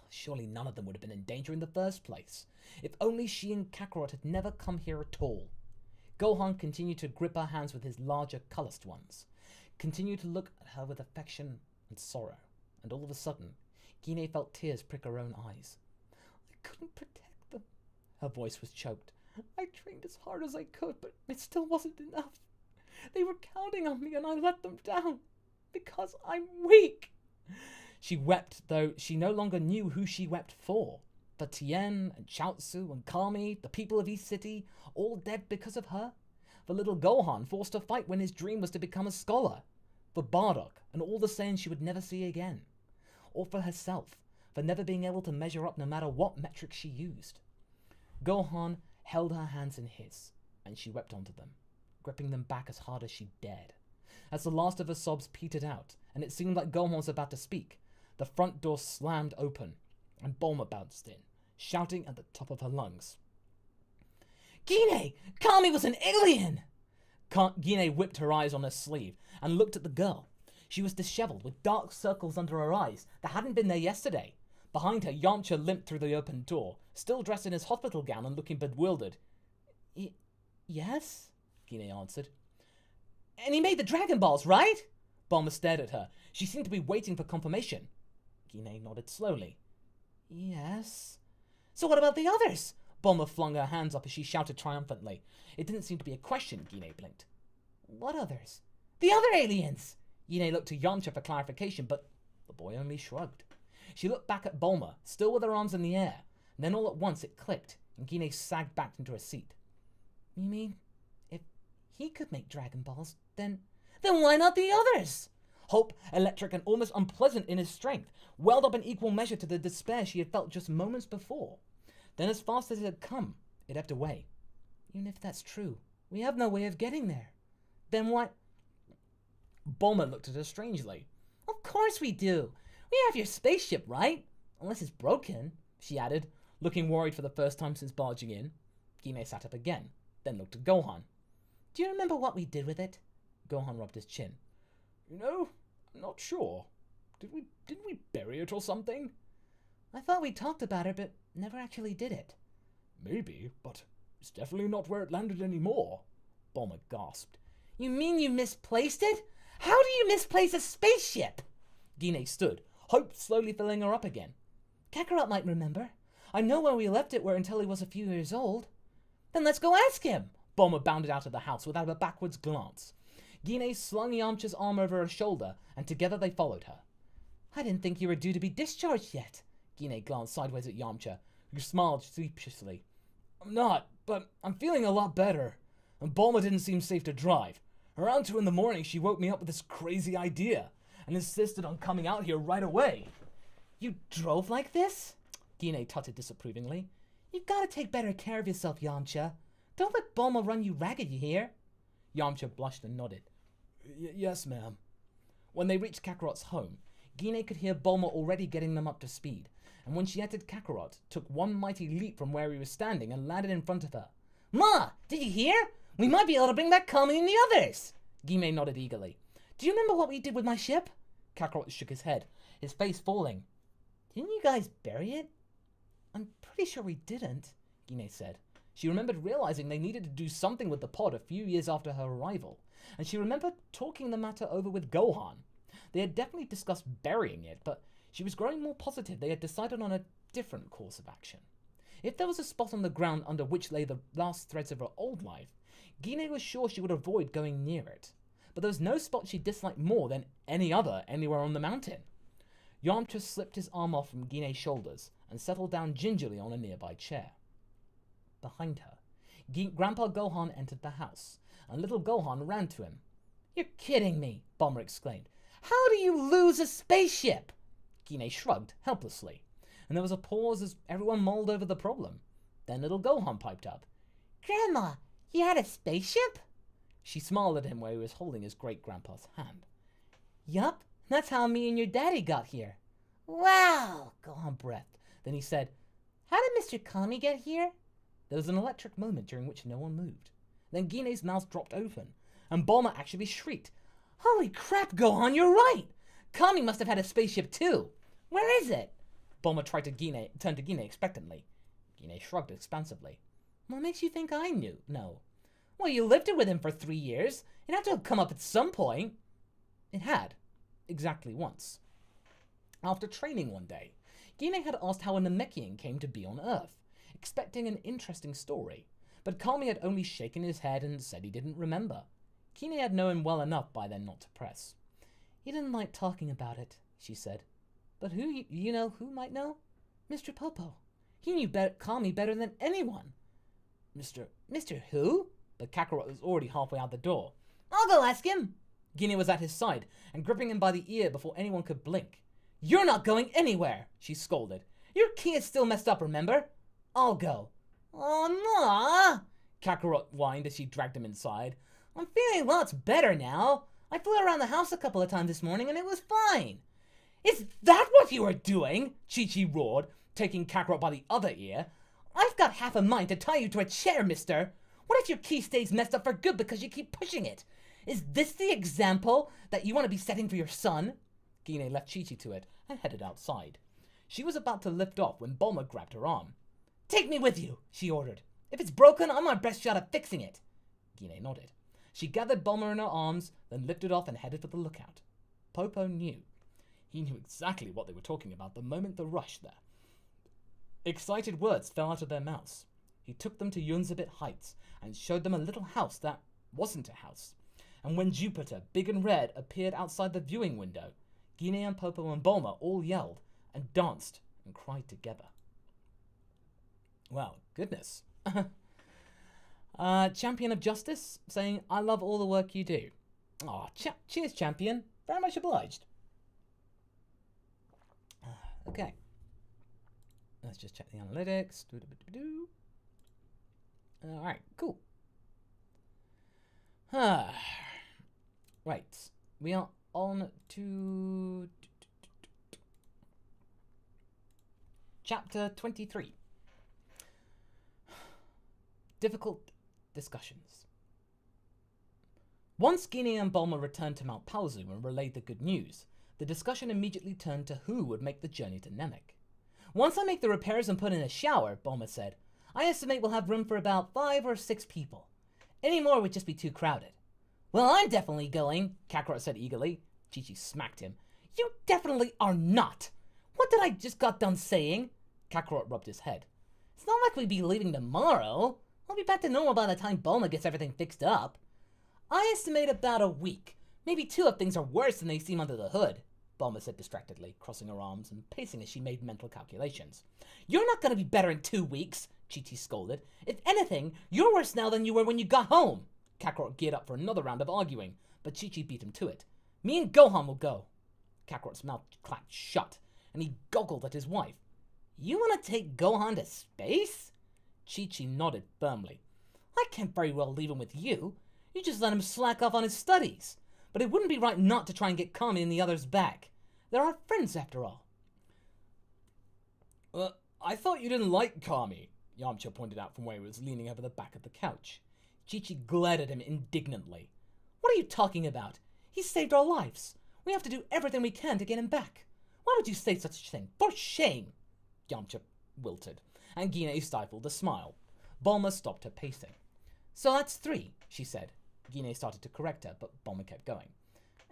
Surely none of them would have been in danger in the first place. If only she and Kakarot had never come here at all. Gohan continued to grip her hands with his larger, calloused ones, continued to look at her with affection and sorrow, and all of a sudden, Gine felt tears prick her own eyes. I couldn't protect them. Her voice was choked. I trained as hard as I could, but it still wasn't enough. They were counting on me and I let them down. Because I'm weak. She wept, though she no longer knew who she wept for. For Tien and Chaozu and Kami, the people of East City, all dead because of her. For little Gohan, forced to fight when his dream was to become a scholar. For Bardock and all the Saiyans she would never see again. Or for herself, for never being able to measure up no matter what metric she used. Gohan held her hands in his, and she wept onto them, gripping them back as hard as she dared. As the last of her sobs petered out, and it seemed like Gohan was about to speak, the front door slammed open, and Bulma bounced in, shouting at the top of her lungs. Gine! Kami was an alien! Gine whipped her eyes on her sleeve, and looked at the girl. She was disheveled, with dark circles under her eyes that hadn't been there yesterday. Behind her, Yamcha limped through the open door, still dressed in his hospital gown and looking bewildered. Yes? Gine answered. And he made the Dragon Balls, right? Bulma stared at her. She seemed to be waiting for confirmation. Gine nodded slowly. Yes. So what about the others? Bulma flung her hands up as she shouted triumphantly. It didn't seem to be a question, Gine blinked. What others? The other aliens! Gine looked to Yamcha for clarification, but the boy only shrugged. She looked back at Bulma, still with her arms in the air, and then all at once it clicked, and Gine sagged back into her seat. You mean, if he could make Dragon Balls, then why not the others? Hope, electric and almost unpleasant in his strength, welled up in equal measure to the despair she had felt just moments before. Then as fast as it had come, it ebbed away. Even if that's true, we have no way of getting there. Then what? Bulma looked at her strangely. Of course we do. We have your spaceship, right? Unless it's broken, she added, looking worried for the first time since barging in. Gine sat up again, then looked at Gohan. Do you remember what we did with it? Gohan rubbed his chin. You know, I'm not sure. Didn't we bury it or something? I thought we talked about it, but never actually did it. Maybe, but it's definitely not where it landed anymore. Bulma gasped. You mean you misplaced it? How do you misplace a spaceship? Gine stood, hope slowly filling her up again. Kakarot might remember. I know where we left it until he was a few years old. Then let's go ask him. Bulma bounded out of the house without a backwards glance. Gine slung Yamcha's arm over her shoulder, and together they followed her. I didn't think you were due to be discharged yet. Gine glanced sideways at Yamcha, who smiled sheepishly. I'm not, but I'm feeling a lot better. And Bulma didn't seem safe to drive. Around 2 a.m, she woke me up with this crazy idea, and insisted on coming out here right away. You drove like this? Gine tutted disapprovingly. You've got to take better care of yourself, Yamcha. Don't let Bulma run you ragged, you hear? Yamcha blushed and nodded. Yes, ma'am. When they reached Kakarot's home, Gine could hear Bulma already getting them up to speed, and when she entered Kakarot, took one mighty leap from where he was standing and landed in front of her. Ma, did you hear? We might be able to bring back Kami and the others. Gine nodded eagerly. Do you remember what we did with my ship? Kakarot shook his head, his face falling. Didn't you guys bury it? I'm pretty sure we didn't, Gine said. She remembered realizing they needed to do something with the pod a few years after her arrival, and she remembered talking the matter over with Gohan. They had definitely discussed burying it, but she was growing more positive they had decided on a different course of action. If there was a spot on the ground under which lay the last threads of her old life, Gine was sure she would avoid going near it. But there was no spot she disliked more than any other anywhere on the mountain. Yamcha slipped his arm off from Gine's shoulders and settled down gingerly on a nearby chair. Behind her, Grandpa Gohan entered the house, and little Gohan ran to him. You're kidding me, Bulma exclaimed. How do you lose a spaceship? Gine shrugged helplessly, and there was a pause as everyone mulled over the problem. Then little Gohan piped up. Grandma, you had a spaceship? She smiled at him where he was holding his great-grandpa's hand. Yup, that's how me and your daddy got here. Wow, Gohan breathed. Then he said, how did Mr. Kami get here? There was an electric moment during which no one moved. Then Gine's mouth dropped open, and Bulma actually shrieked. Holy crap, Gohan, you're right! Kami must have had a spaceship too. Where is it? Bulma tried to turn to Gine expectantly. Gine shrugged expansively. What makes you think I knew? No. Well, you lived it with him for 3 years. It had to have come up at some point. It had. exactly once. After training one day, Gine had asked how a Namekian came to be on Earth, expecting an interesting story, but Kami had only shaken his head and said he didn't remember. Gine had known him well enough by then not to press. He didn't like talking about it, she said. But who might know? Mr. Popo. He knew Kami better than anyone. Mr. who? But Kakarot was already halfway out the door. I'll go ask him. Gine was at his side and gripping him by the ear before anyone could blink. You're not going anywhere, she scolded. Your key is still messed up, remember? I'll go. Oh, no, Kakarot whined as she dragged him inside. I'm feeling lots better now. I flew around the house a couple of times this morning and it was fine. Is that what you were doing? Chi-Chi roared, taking Kakarot by the other ear. I've got half a mind to tie you to a chair, mister. What if your key stays messed up for good because you keep pushing it? Is this the example that you want to be setting for your son? Gine left Chi-Chi to it and headed outside. She was about to lift off when Bulma grabbed her arm. Take me with you, she ordered. If it's broken, I'm my best shot at fixing it. Gine nodded. She gathered Bulma in her arms, then lifted off and headed for the lookout. Popo knew. He knew exactly what they were talking about the moment they rushed there. Excited words fell out of their mouths. He took them to Yunzabit Heights and showed them a little house that wasn't a house. And when Jupiter, big and red, appeared outside the viewing window, Gine and Popo and Bulma all yelled and danced and cried together. Well, goodness. Champion of Justice saying, I love all the work you do. Aw, cheers, champion. Very much obliged. Okay. Let's just check the analytics. Alright, cool. Right. We are on to Chapter 23. Difficult discussions. Once Gine and Bulma returned to Mount Paozu and relayed the good news, the discussion immediately turned to who would make the journey to Namek. Once I make the repairs and put in a shower, Bulma said, I estimate we'll have room for about 5 or 6 people. Any more would just be too crowded. Well, I'm definitely going, Kakarot said eagerly. Chi-Chi smacked him. You definitely are not. What did I just got done saying? Kakarot rubbed his head. It's not like we'd be leaving tomorrow. I'll be back to normal by the time Bulma gets everything fixed up. I estimate about a week. Maybe 2 if things are worse than they seem under the hood, Bulma said distractedly, crossing her arms and pacing as she made mental calculations. You're not going to be better in 2 weeks, Chi-Chi scolded. If anything, you're worse now than you were when you got home. Kakarot geared up for another round of arguing, but Chi-Chi beat him to it. Me and Gohan will go. Kakarot's mouth clacked shut, and he goggled at his wife. You want to take Gohan to space? Chi-Chi nodded firmly. I can't very well leave him with you. You just let him slack off on his studies. But it wouldn't be right not to try and get Kami and the others back. They're our friends after all. I thought you didn't like Kami, Yamcha pointed out from where he was leaning over the back of the couch. Chi-Chi glared at him indignantly. What are you talking about? He saved our lives. We have to do everything we can to get him back. Why would you say such a thing? For shame! Yamcha wilted, and Gine stifled a smile. Bulma stopped her pacing. So that's 3, she said. Gine started to correct her, but Bulma kept going.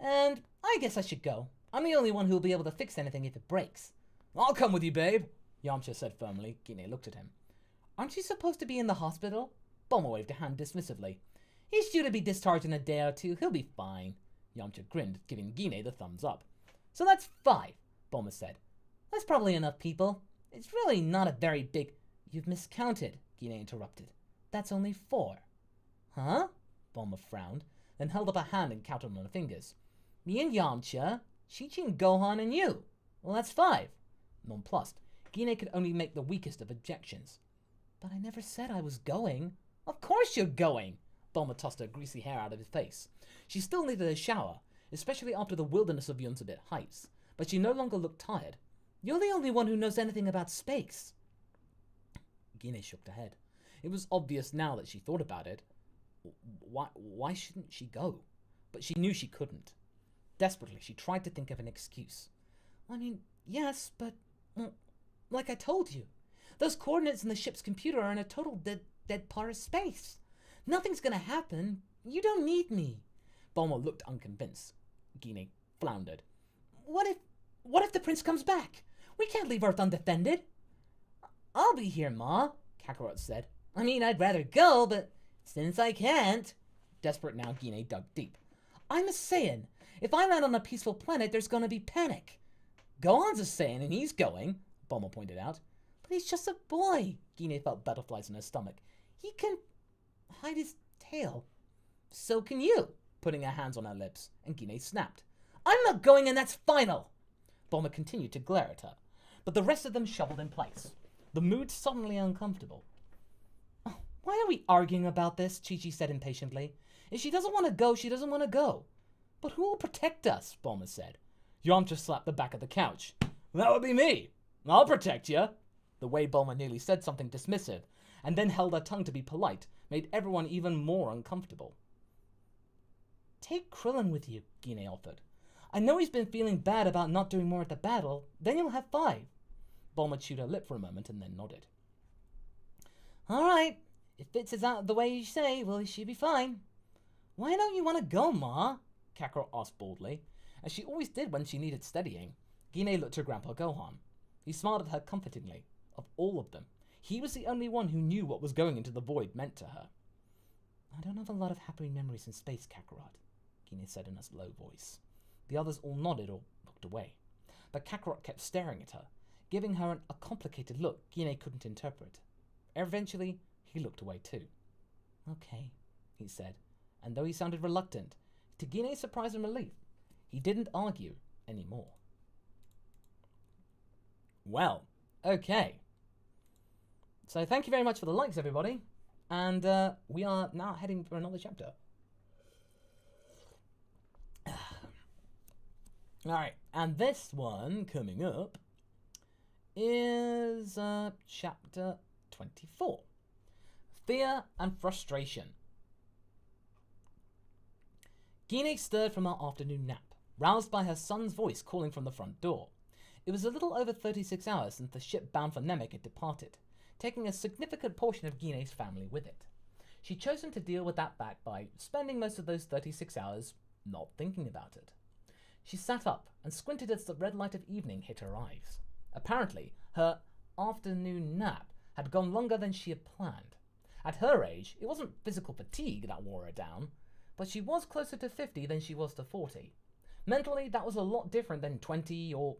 And I guess I should go. I'm the only one who'll be able to fix anything if it breaks. I'll come with you, babe, Yamcha said firmly. Gine looked at him. Aren't you supposed to be in the hospital? Bulma waved a hand dismissively. He's due to be discharged in a day or 2. He'll be fine. Yamcha grinned, giving Gine the thumbs up. So that's 5, Bulma said. That's probably enough people. It's really not a very big... You've miscounted, Gine interrupted. That's only 4. Huh? Bulma frowned, then held up a hand and counted on her fingers. Me and Yamcha, Chi-Chi and Gohan and you. Well, that's 5. Nonplussed, Gine could only make the weakest of objections. But I never said I was going. Of course you're going! Bulma tossed her greasy hair out of his face. She still needed a shower, especially after the wilderness of Yunzabit Heights, but she no longer looked tired. You're the only one who knows anything about space. Gine shook her head. It was obvious now that she thought about it. Why shouldn't she go? But she knew she couldn't. Desperately, she tried to think of an excuse. I mean, yes, but... Well, like I told you, those coordinates in the ship's computer are in a total dead part of space. Nothing's gonna happen. You don't need me. Bulma looked unconvinced. Gine floundered. what if the prince comes back? We can't leave Earth undefended. I'll be here, Ma, Kakarot said. I mean, I'd rather go, but since I can't... Desperate now, Gine dug deep. I'm a Saiyan. If I land on a peaceful planet, there's gonna be panic. Gohan's a Saiyan, and he's going, Bulma pointed out. But he's just a boy. Gine felt butterflies in her stomach. He can hide his tail. So can you, putting her hands on her lips, and Gine snapped. I'm not going, and that's final. Bulma continued to glare at her, but the rest of them shovelled in place. The mood suddenly uncomfortable. Oh, why are we arguing about this? Chi-Chi said impatiently. If she doesn't want to go, she doesn't want to go. But who will protect us? Bulma said. Yamcha slapped the back of the couch. That would be me. I'll protect you. The way Bulma nearly said something dismissive, and then held her tongue to be polite, made everyone even more uncomfortable. Take Krillin with you, Gine offered. I know he's been feeling bad about not doing more at the battle. Then you'll have 5. Bulma chewed her lip for a moment and then nodded. All right. If Fitz is out the way you say, well, she be fine. Why don't you want to go, Ma? Kakarot asked boldly, as she always did when she needed steadying. Gine looked to Grandpa Gohan. He smiled at her comfortingly. Of all of them, he was the only one who knew what was going into the void meant to her. I don't have a lot of happy memories in space, Kakarot, Gine said in a low voice. The others all nodded or looked away, but Kakarot kept staring at her, giving her a complicated look Gine couldn't interpret. Eventually, he looked away too. Okay, he said, and though he sounded reluctant, to Gine's surprise and relief, he didn't argue anymore. Well, okay. So thank you very much for the likes, everybody. And we are now heading for another chapter. Alright, and this one coming up is chapter 24. Fear and Frustration. Gine stirred from her afternoon nap, roused by her son's voice calling from the front door. It was a little over 36 hours since the ship bound for Namek had departed, taking a significant portion of Gine's family with it. She'd chosen to deal with that fact by spending most of those 36 hours not thinking about it. She sat up and squinted as the red light of evening hit her eyes. Apparently, her afternoon nap had gone longer than she had planned. At her age, it wasn't physical fatigue that wore her down, but she was closer to 50 than she was to 40. Mentally, that was a lot different than 20 or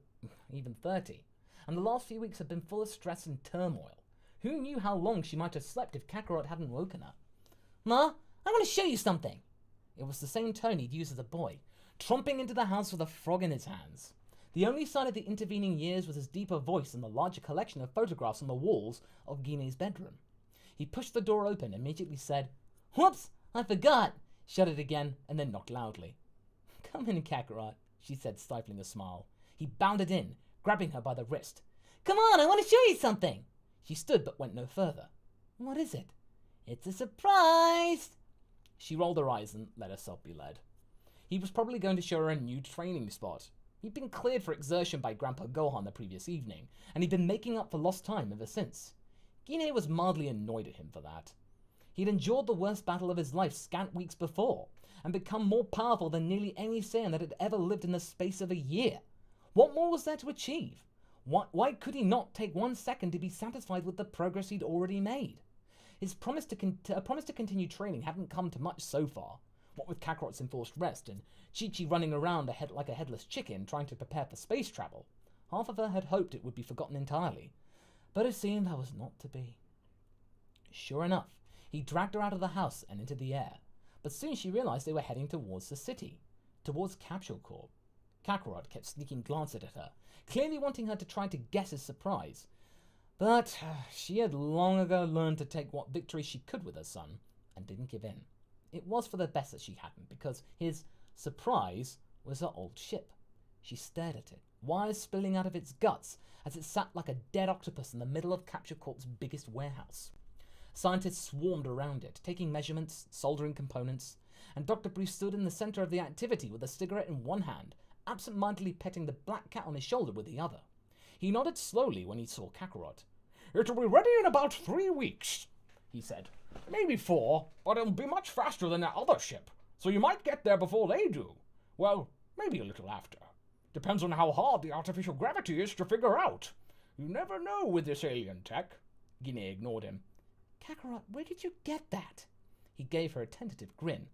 even 30, and the last few weeks had been full of stress and turmoil. Who knew how long she might have slept if Kakarot hadn't woken her? Ma, I want to show you something. It was the same tone he'd used as a boy, tromping into the house with a frog in his hands. The only sign of the intervening years was his deeper voice and the larger collection of photographs on the walls of Gine's bedroom. He pushed the door open and immediately said, Whoops, I forgot, shut it again, and then knocked loudly. Come in, Kakarot, she said, stifling a smile. He bounded in, grabbing her by the wrist. Come on, I want to show you something. She stood but went no further. What is it? It's a surprise. She rolled her eyes and let herself be led. He was probably going to show her a new training spot. He'd been cleared for exertion by Grandpa Gohan the previous evening, and he'd been making up for lost time ever since. Gine was mildly annoyed at him for that. He'd endured the worst battle of his life scant weeks before, and become more powerful than nearly any Saiyan that had ever lived in the space of a year. What more was there to achieve? Why could he not take 1 second to be satisfied with the progress he'd already made? His promise to continue training hadn't come to much so far, what with Kakarot's enforced rest and Chi-Chi running around like a headless chicken trying to prepare for space travel. Half of her had hoped it would be forgotten entirely, but it seemed that was not to be. Sure enough, he dragged her out of the house and into the air, but soon she realized they were heading towards the city, towards Capsule Corp. Kakarot kept sneaking glances at her, clearly wanting her to try to guess his surprise. But she had long ago learned to take what victory she could with her son, and didn't give in. It was for the best that she hadn't, because his surprise was her old ship. She stared at it, wires spilling out of its guts, as it sat like a dead octopus in the middle of Capsule Corp's biggest warehouse. Scientists swarmed around it, taking measurements, soldering components, and Dr. Bruce stood in the center of the activity with a cigarette in one hand, absent-mindedly petting the black cat on his shoulder with the other. He nodded slowly when he saw Kakarot. It'll be ready in about 3 weeks, he said. Maybe 4, but it'll be much faster than that other ship, so you might get there before they do. Well, maybe a little after. Depends on how hard the artificial gravity is to figure out. You never know with this alien tech. Gine ignored him. Kakarot, where did you get that? He gave her a tentative grin.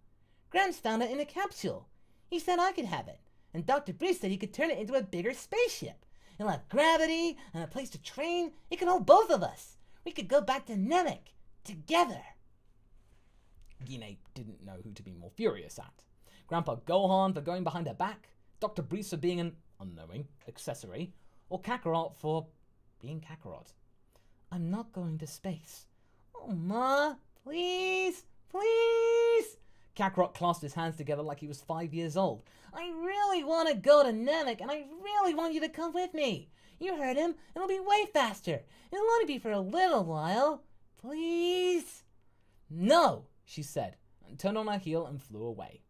Gramps found it in a capsule. He said I could have it, and Dr. Bruce said he could turn it into a bigger spaceship. It'll have gravity and a place to train. It can hold both of us. We could go back to Namek together. Gine didn't know who to be more furious at. Grandpa Gohan for going behind her back, Dr. Bruce for being an unknowing accessory, or Kakarot for being Kakarot. I'm not going to space. Oh, Ma, please, please. Kakarot clasped his hands together like he was 5 years old. I really want to go to Namek, and I really want you to come with me. You heard him. It'll be way faster. It'll only be for a little while. Please? No, she said, and turned on her heel and flew away.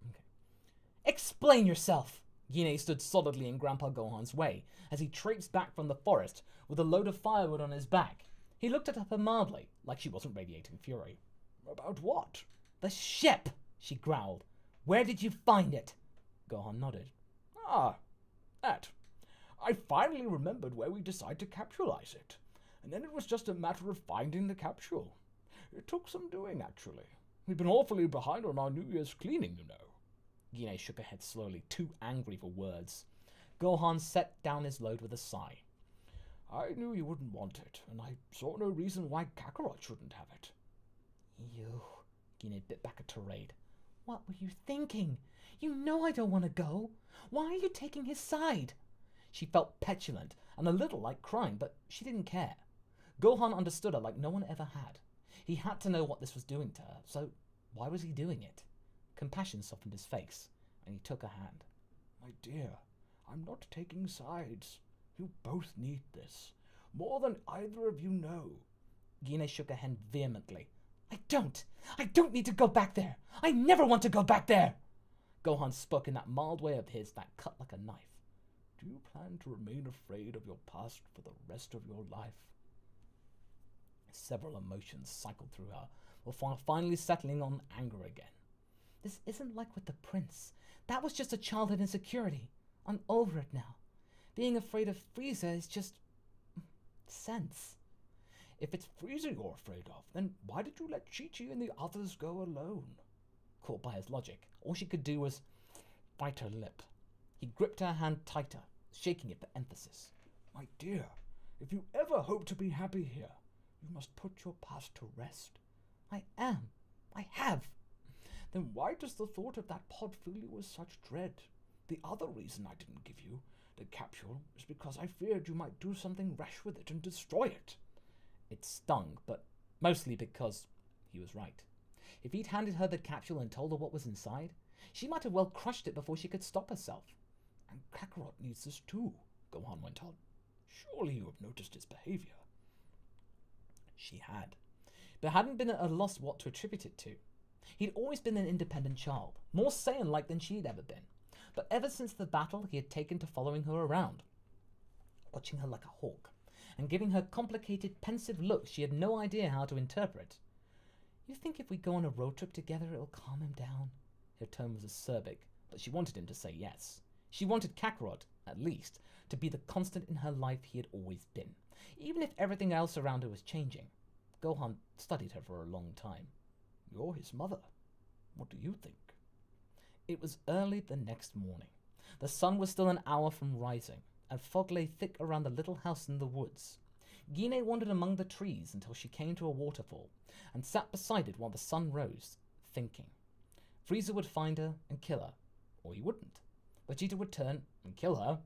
Okay. Explain yourself! Gine stood solidly in Grandpa Gohan's way as he traipsed back from the forest with a load of firewood on his back. He looked at her mildly, like she wasn't radiating fury. About what? The ship, she growled. Where did you find it? Gohan nodded. Ah, that. I finally remembered where we decided to capsulize it, and then it was just a matter of finding the capsule. It took some doing, actually. We've been awfully behind on our New Year's cleaning, you know. Gine shook her head slowly, too angry for words. Gohan set down his load with a sigh. I knew you wouldn't want it, and I saw no reason why Kakarot shouldn't have it. You... Gine bit back a tirade. What were you thinking? You know I don't want to go. Why are you taking his side? She felt petulant and a little like crying, but she didn't care. Gohan understood her like no one ever had. He had to know what this was doing to her, so why was he doing it? Compassion softened his face, and he took her hand. My dear, I'm not taking sides. You both need this, more than either of you know. Gine shook her head vehemently. I don't need to go back there. I never want to go back there. Gohan spoke in that mild way of his that cut like a knife. Do you plan to remain afraid of your past for the rest of your life? Several emotions cycled through her, before finally settling on anger again. This isn't like with the prince. That was just a childhood insecurity. I'm over it now. Being afraid of Frieza is just... sense. If it's Frieza you're afraid of, then why did you let Chi-Chi and the others go alone? Caught by his logic, all she could do was bite her lip. He gripped her hand tighter, shaking it for emphasis. My dear, if you ever hope to be happy here, you must put your past to rest. I am. I have. Then why does the thought of that pod fill you with such dread? The other reason I didn't give you the capsule is because I feared you might do something rash with it and destroy it. It stung, but mostly because he was right. If he'd handed her the capsule and told her what was inside, she might have well crushed it before she could stop herself. And Kakarot needs this too, Gohan went on. Surely you have noticed his behavior. She had, but hadn't been at a loss what to attribute it to. He'd always been an independent child, more Saiyan-like than she'd ever been. But ever since the battle, he had taken to following her around, watching her like a hawk, and giving her complicated, pensive looks she had no idea how to interpret. You think if we go on a road trip together, it'll calm him down? Her tone was acerbic, but she wanted him to say yes. She wanted Kakarot, at least, to be the constant in her life he had always been, even if everything else around her was changing. Gohan studied her for a long time. You're his mother. What do you think? It was early the next morning. The sun was still an hour from rising, and fog lay thick around the little house in the woods. Gine wandered among the trees until she came to a waterfall, and sat beside it while the sun rose, thinking. Frieza would find her and kill her, or he wouldn't. Vegeta would turn and kill her,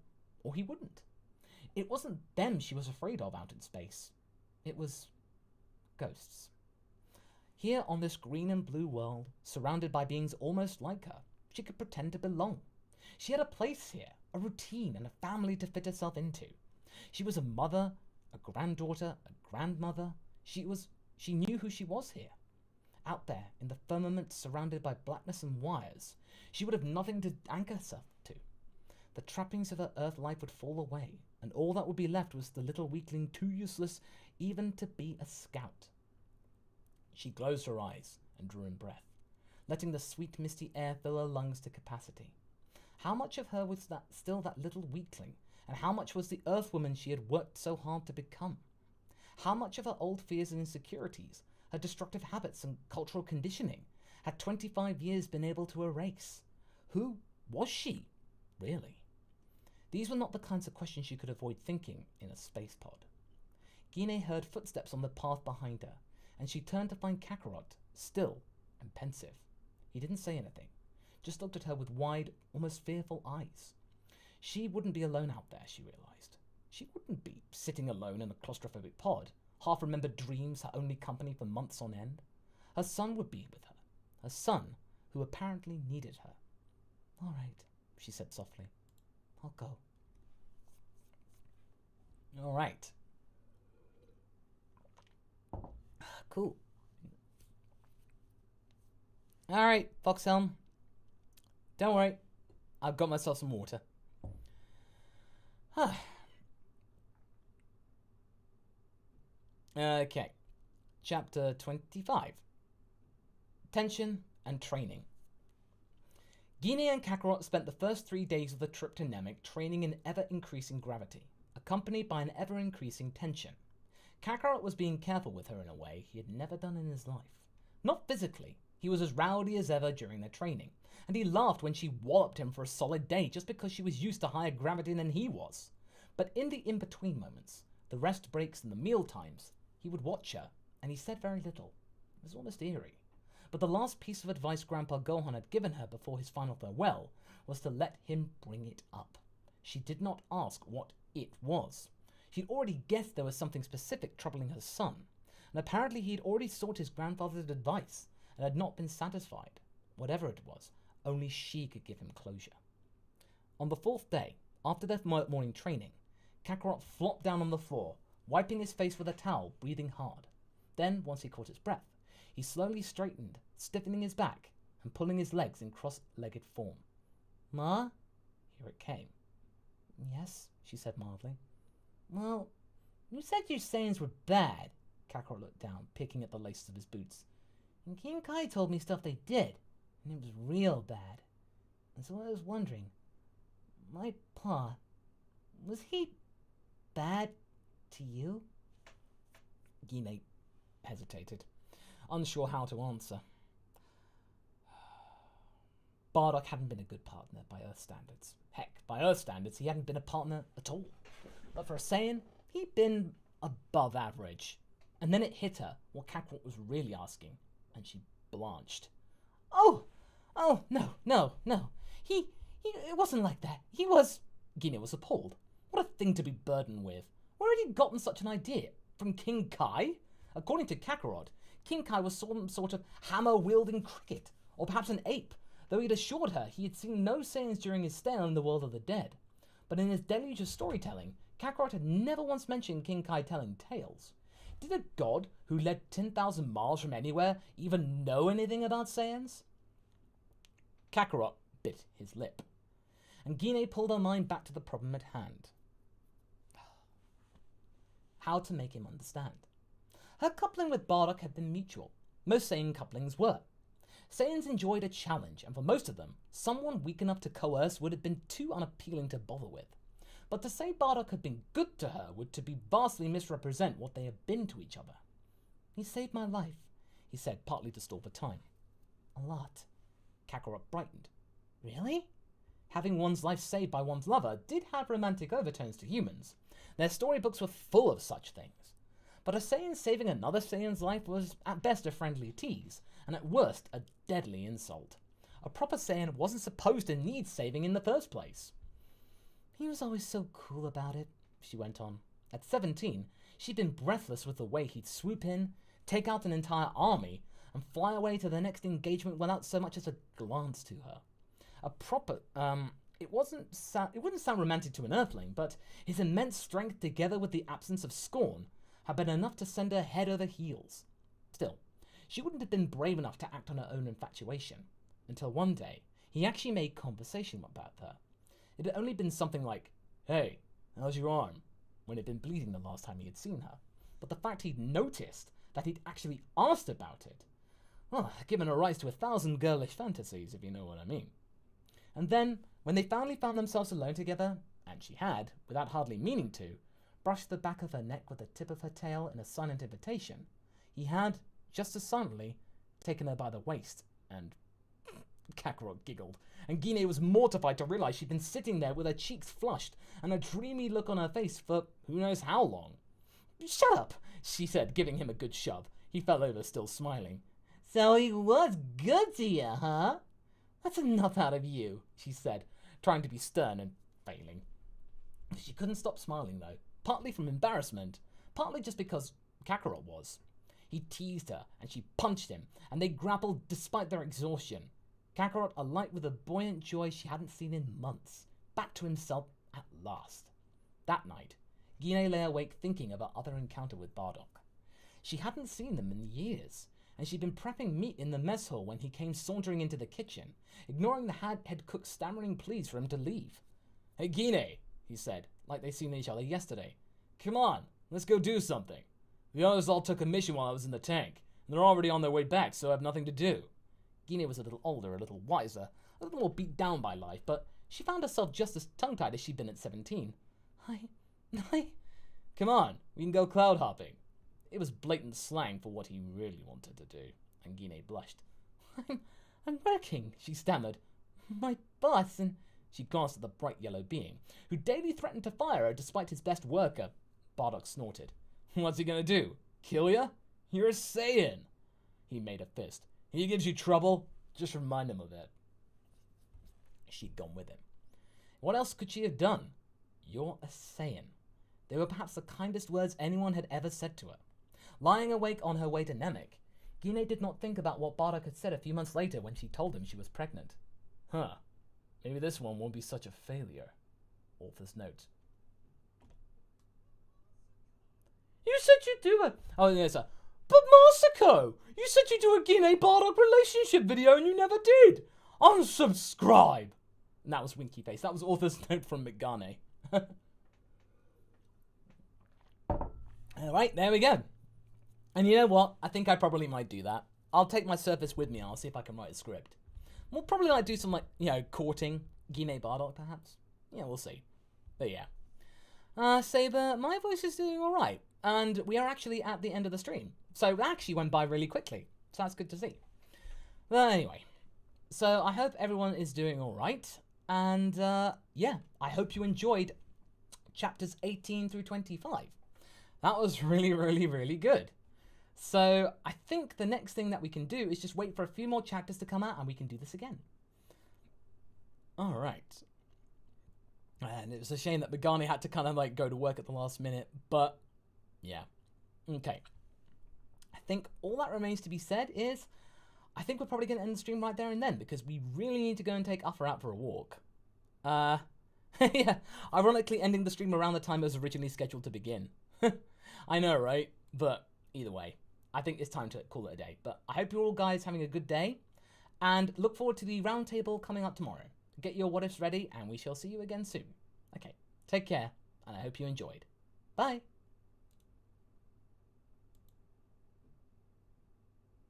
or he wouldn't. It wasn't them she was afraid of out in space. It was ghosts. Here on this green and blue world, surrounded by beings almost like her, she could pretend to belong. She had a place here, a routine and a family to fit herself into. She was a mother, a granddaughter, a grandmother. She knew who she was here. Out there, in the firmament surrounded by blackness and wires, she would have nothing to anchor herself to. The trappings of her earth life would fall away, and all that would be left was the little weakling too useless even to be a scout. She closed her eyes and drew in breath, letting the sweet misty air fill her lungs to capacity. How much of her was that still that little weakling, and how much was the Earthwoman she had worked so hard to become? How much of her old fears and insecurities, her destructive habits and cultural conditioning, had 25 years been able to erase? Who was she, really? These were not the kinds of questions she could avoid thinking in a space pod. Gine heard footsteps on the path behind her, and she turned to find Kakarot, still and pensive. He didn't say anything, just looked at her with wide, almost fearful eyes. She wouldn't be alone out there, she realized. She wouldn't be sitting alone in a claustrophobic pod, half-remembered dreams her only company for months on end. Her son would be with her, her son who apparently needed her. "All right," she said softly. "I'll go." All right. Cool. All right, Foxhelm. Don't worry. I've got myself some water. Okay. Chapter 25. Tension and Training. Gine and Kakarot spent the first 3 days of the trip to Namek training in ever-increasing gravity, accompanied by an ever-increasing tension. Kakarot was being careful with her in a way he had never done in his life. Not physically. He was as rowdy as ever during their training, and he laughed when she walloped him for a solid day just because she was used to higher gravity than he was. But in the in-between moments, the rest breaks and the meal times, he would watch her, and he said very little. It was almost eerie. But the last piece of advice Grandpa Gohan had given her before his final farewell was to let him bring it up. She did not ask what it was. She'd already guessed there was something specific troubling her son, and apparently he'd already sought his grandfather's advice and had not been satisfied. Whatever it was, only she could give him closure. On the 4th day, after their morning training, Kakarot flopped down on the floor, wiping his face with a towel, breathing hard. Then, once he caught his breath, he slowly straightened, stiffening his back and pulling his legs in cross-legged form. "Ma?" Here it came. "Yes," she said mildly. "Well, you said your sayings were bad." Kakarot looked down, picking at the laces of his boots. "And King Kai told me stuff they did, and it was real bad. And so I was wondering, my pa, was he bad to you?" Gine hesitated, unsure how to answer. Bardock hadn't been a good partner by Earth standards. Heck, by Earth standards, he hadn't been a partner at all. But for a Saiyan, he'd been above average. And then it hit her what Kakarot was really asking, and she blanched. Oh, no. It wasn't like that. He was..." Gine was appalled. What a thing to be burdened with. Where had he gotten such an idea? From King Kai? According to Kakarot, King Kai was some sort of hammer-wielding cricket, or perhaps an ape, though he'd assured her he had seen no Saiyans during his stay in the world of the dead. But in his deluge of storytelling, Kakarot had never once mentioned King Kai telling tales. Did a god who led 10,000 miles from anywhere even know anything about Saiyans? Kakarot bit his lip, and Gine pulled her mind back to the problem at hand. How to make him understand. Her coupling with Bardock had been mutual. Most Saiyan couplings were. Saiyans enjoyed a challenge, and for most of them, someone weak enough to coerce would have been too unappealing to bother with. But to say Bardock had been good to her would to be vastly misrepresent what they had been to each other. "He saved my life," he said, partly to stall for time. "A lot." Kakarot brightened. "Really?" Having one's life saved by one's lover did have romantic overtones to humans. Their storybooks were full of such things. But a Saiyan saving another Saiyan's life was at best a friendly tease, and at worst a deadly insult. A proper Saiyan wasn't supposed to need saving in the first place. "He was always so cool about it," she went on. At 17, she'd been breathless with the way he'd swoop in, take out an entire army, and fly away to the next engagement without so much as a glance to her. A proper, it wouldn't sound romantic to an Earthling, but his immense strength together with the absence of scorn had been enough to send her head over heels. Still, she wouldn't have been brave enough to act on her own infatuation, until one day he actually made conversation about her. It had only been something like, "Hey, how's your arm?" when it had been bleeding the last time he had seen her. But the fact he'd noticed that he'd actually asked about it, well, given a rise to 1,000 girlish fantasies, if you know what I mean. And then, When they finally found themselves alone together, and she had, without hardly meaning to, brushed the back of her neck with the tip of her tail in a silent invitation, he had, just as silently, taken her by the waist, and Kakarot giggled, and Gine was mortified to realize she'd been sitting there with her cheeks flushed and a dreamy look on her face for who knows how long. "Shut up," she said, giving him a good shove. He fell over, still smiling. "So he was good to you, huh? That's enough out of you," she said, trying to be stern and failing. She couldn't stop smiling, though, partly from embarrassment, partly just because Kakarot was. He teased her, and she punched him, and they grappled despite their exhaustion. Kakarot alight with a buoyant joy she hadn't seen in months, back to himself at last. That night, Gine lay awake thinking of her other encounter with Bardock. She hadn't seen them in years, and she'd been prepping meat in the mess hall when he came sauntering into the kitchen, ignoring the head cook's stammering pleas for him to leave. "Hey, Gine," he said, like they'd seen each other yesterday. "Come on, let's go do something. The others all took a mission while I was in the tank, and they're already on their way back, so I have nothing to do." Gine was a little older, a little wiser, a little more beat down by life, but she found herself just as tongue-tied as she'd been at 17. Come on, we can go cloud hopping." It was blatant slang for what he really wanted to do, and Gine blushed. I'm working," she stammered. "My boss," and she glanced at the bright yellow being, who daily threatened to fire her despite his best worker. Bardock snorted. "What's he gonna do? Kill ya? You're a Saiyan." He made a fist. "He gives you trouble? Just remind him of it." She'd gone with him. What else could she have done? "You're a Saiyan." They were perhaps the kindest words anyone had ever said to her. Lying awake on her way to Namek, Gine did not think about what Bardock had said a few months later when she told him she was pregnant. Maybe this one won't be such a failure. Author's note. "You said you'd do it." "Oh, yes, sir. But Masako, you said you'd do a Gine Bardock relationship video and you never did. Unsubscribe." And that was Winky Face. That was author's note from McGarney. Alright, there we go. And you know what? I think I probably might do that. I'll take my Surface with me and I'll see if I can write a script. We'll probably do some courting Gine Bardock perhaps. Yeah, we'll see. But yeah. Saber, my voice is doing alright. And we are actually at the end of the stream. So that actually went by really quickly. So that's good to see. But anyway. So I hope everyone is doing alright. And yeah, I hope you enjoyed chapters 18 through 25. That was really, really, really good. So I think the next thing that we can do is just wait for a few more chapters to come out and we can do this again. All right. And it was a shame that Begani had to kind of go to work at the last minute, but yeah. Okay. I think all that remains to be said is I think we're probably going to end the stream right there and then because we really need to go and take Uffer out for a walk. Yeah, ironically ending the stream around the time it was originally scheduled to begin. I know, right? But either way, I think it's time to call it a day. But I hope you're all guys having a good day and look forward to the roundtable coming up tomorrow. Get your what ifs ready and we shall see you again soon. Okay, take care and I hope you enjoyed. Bye.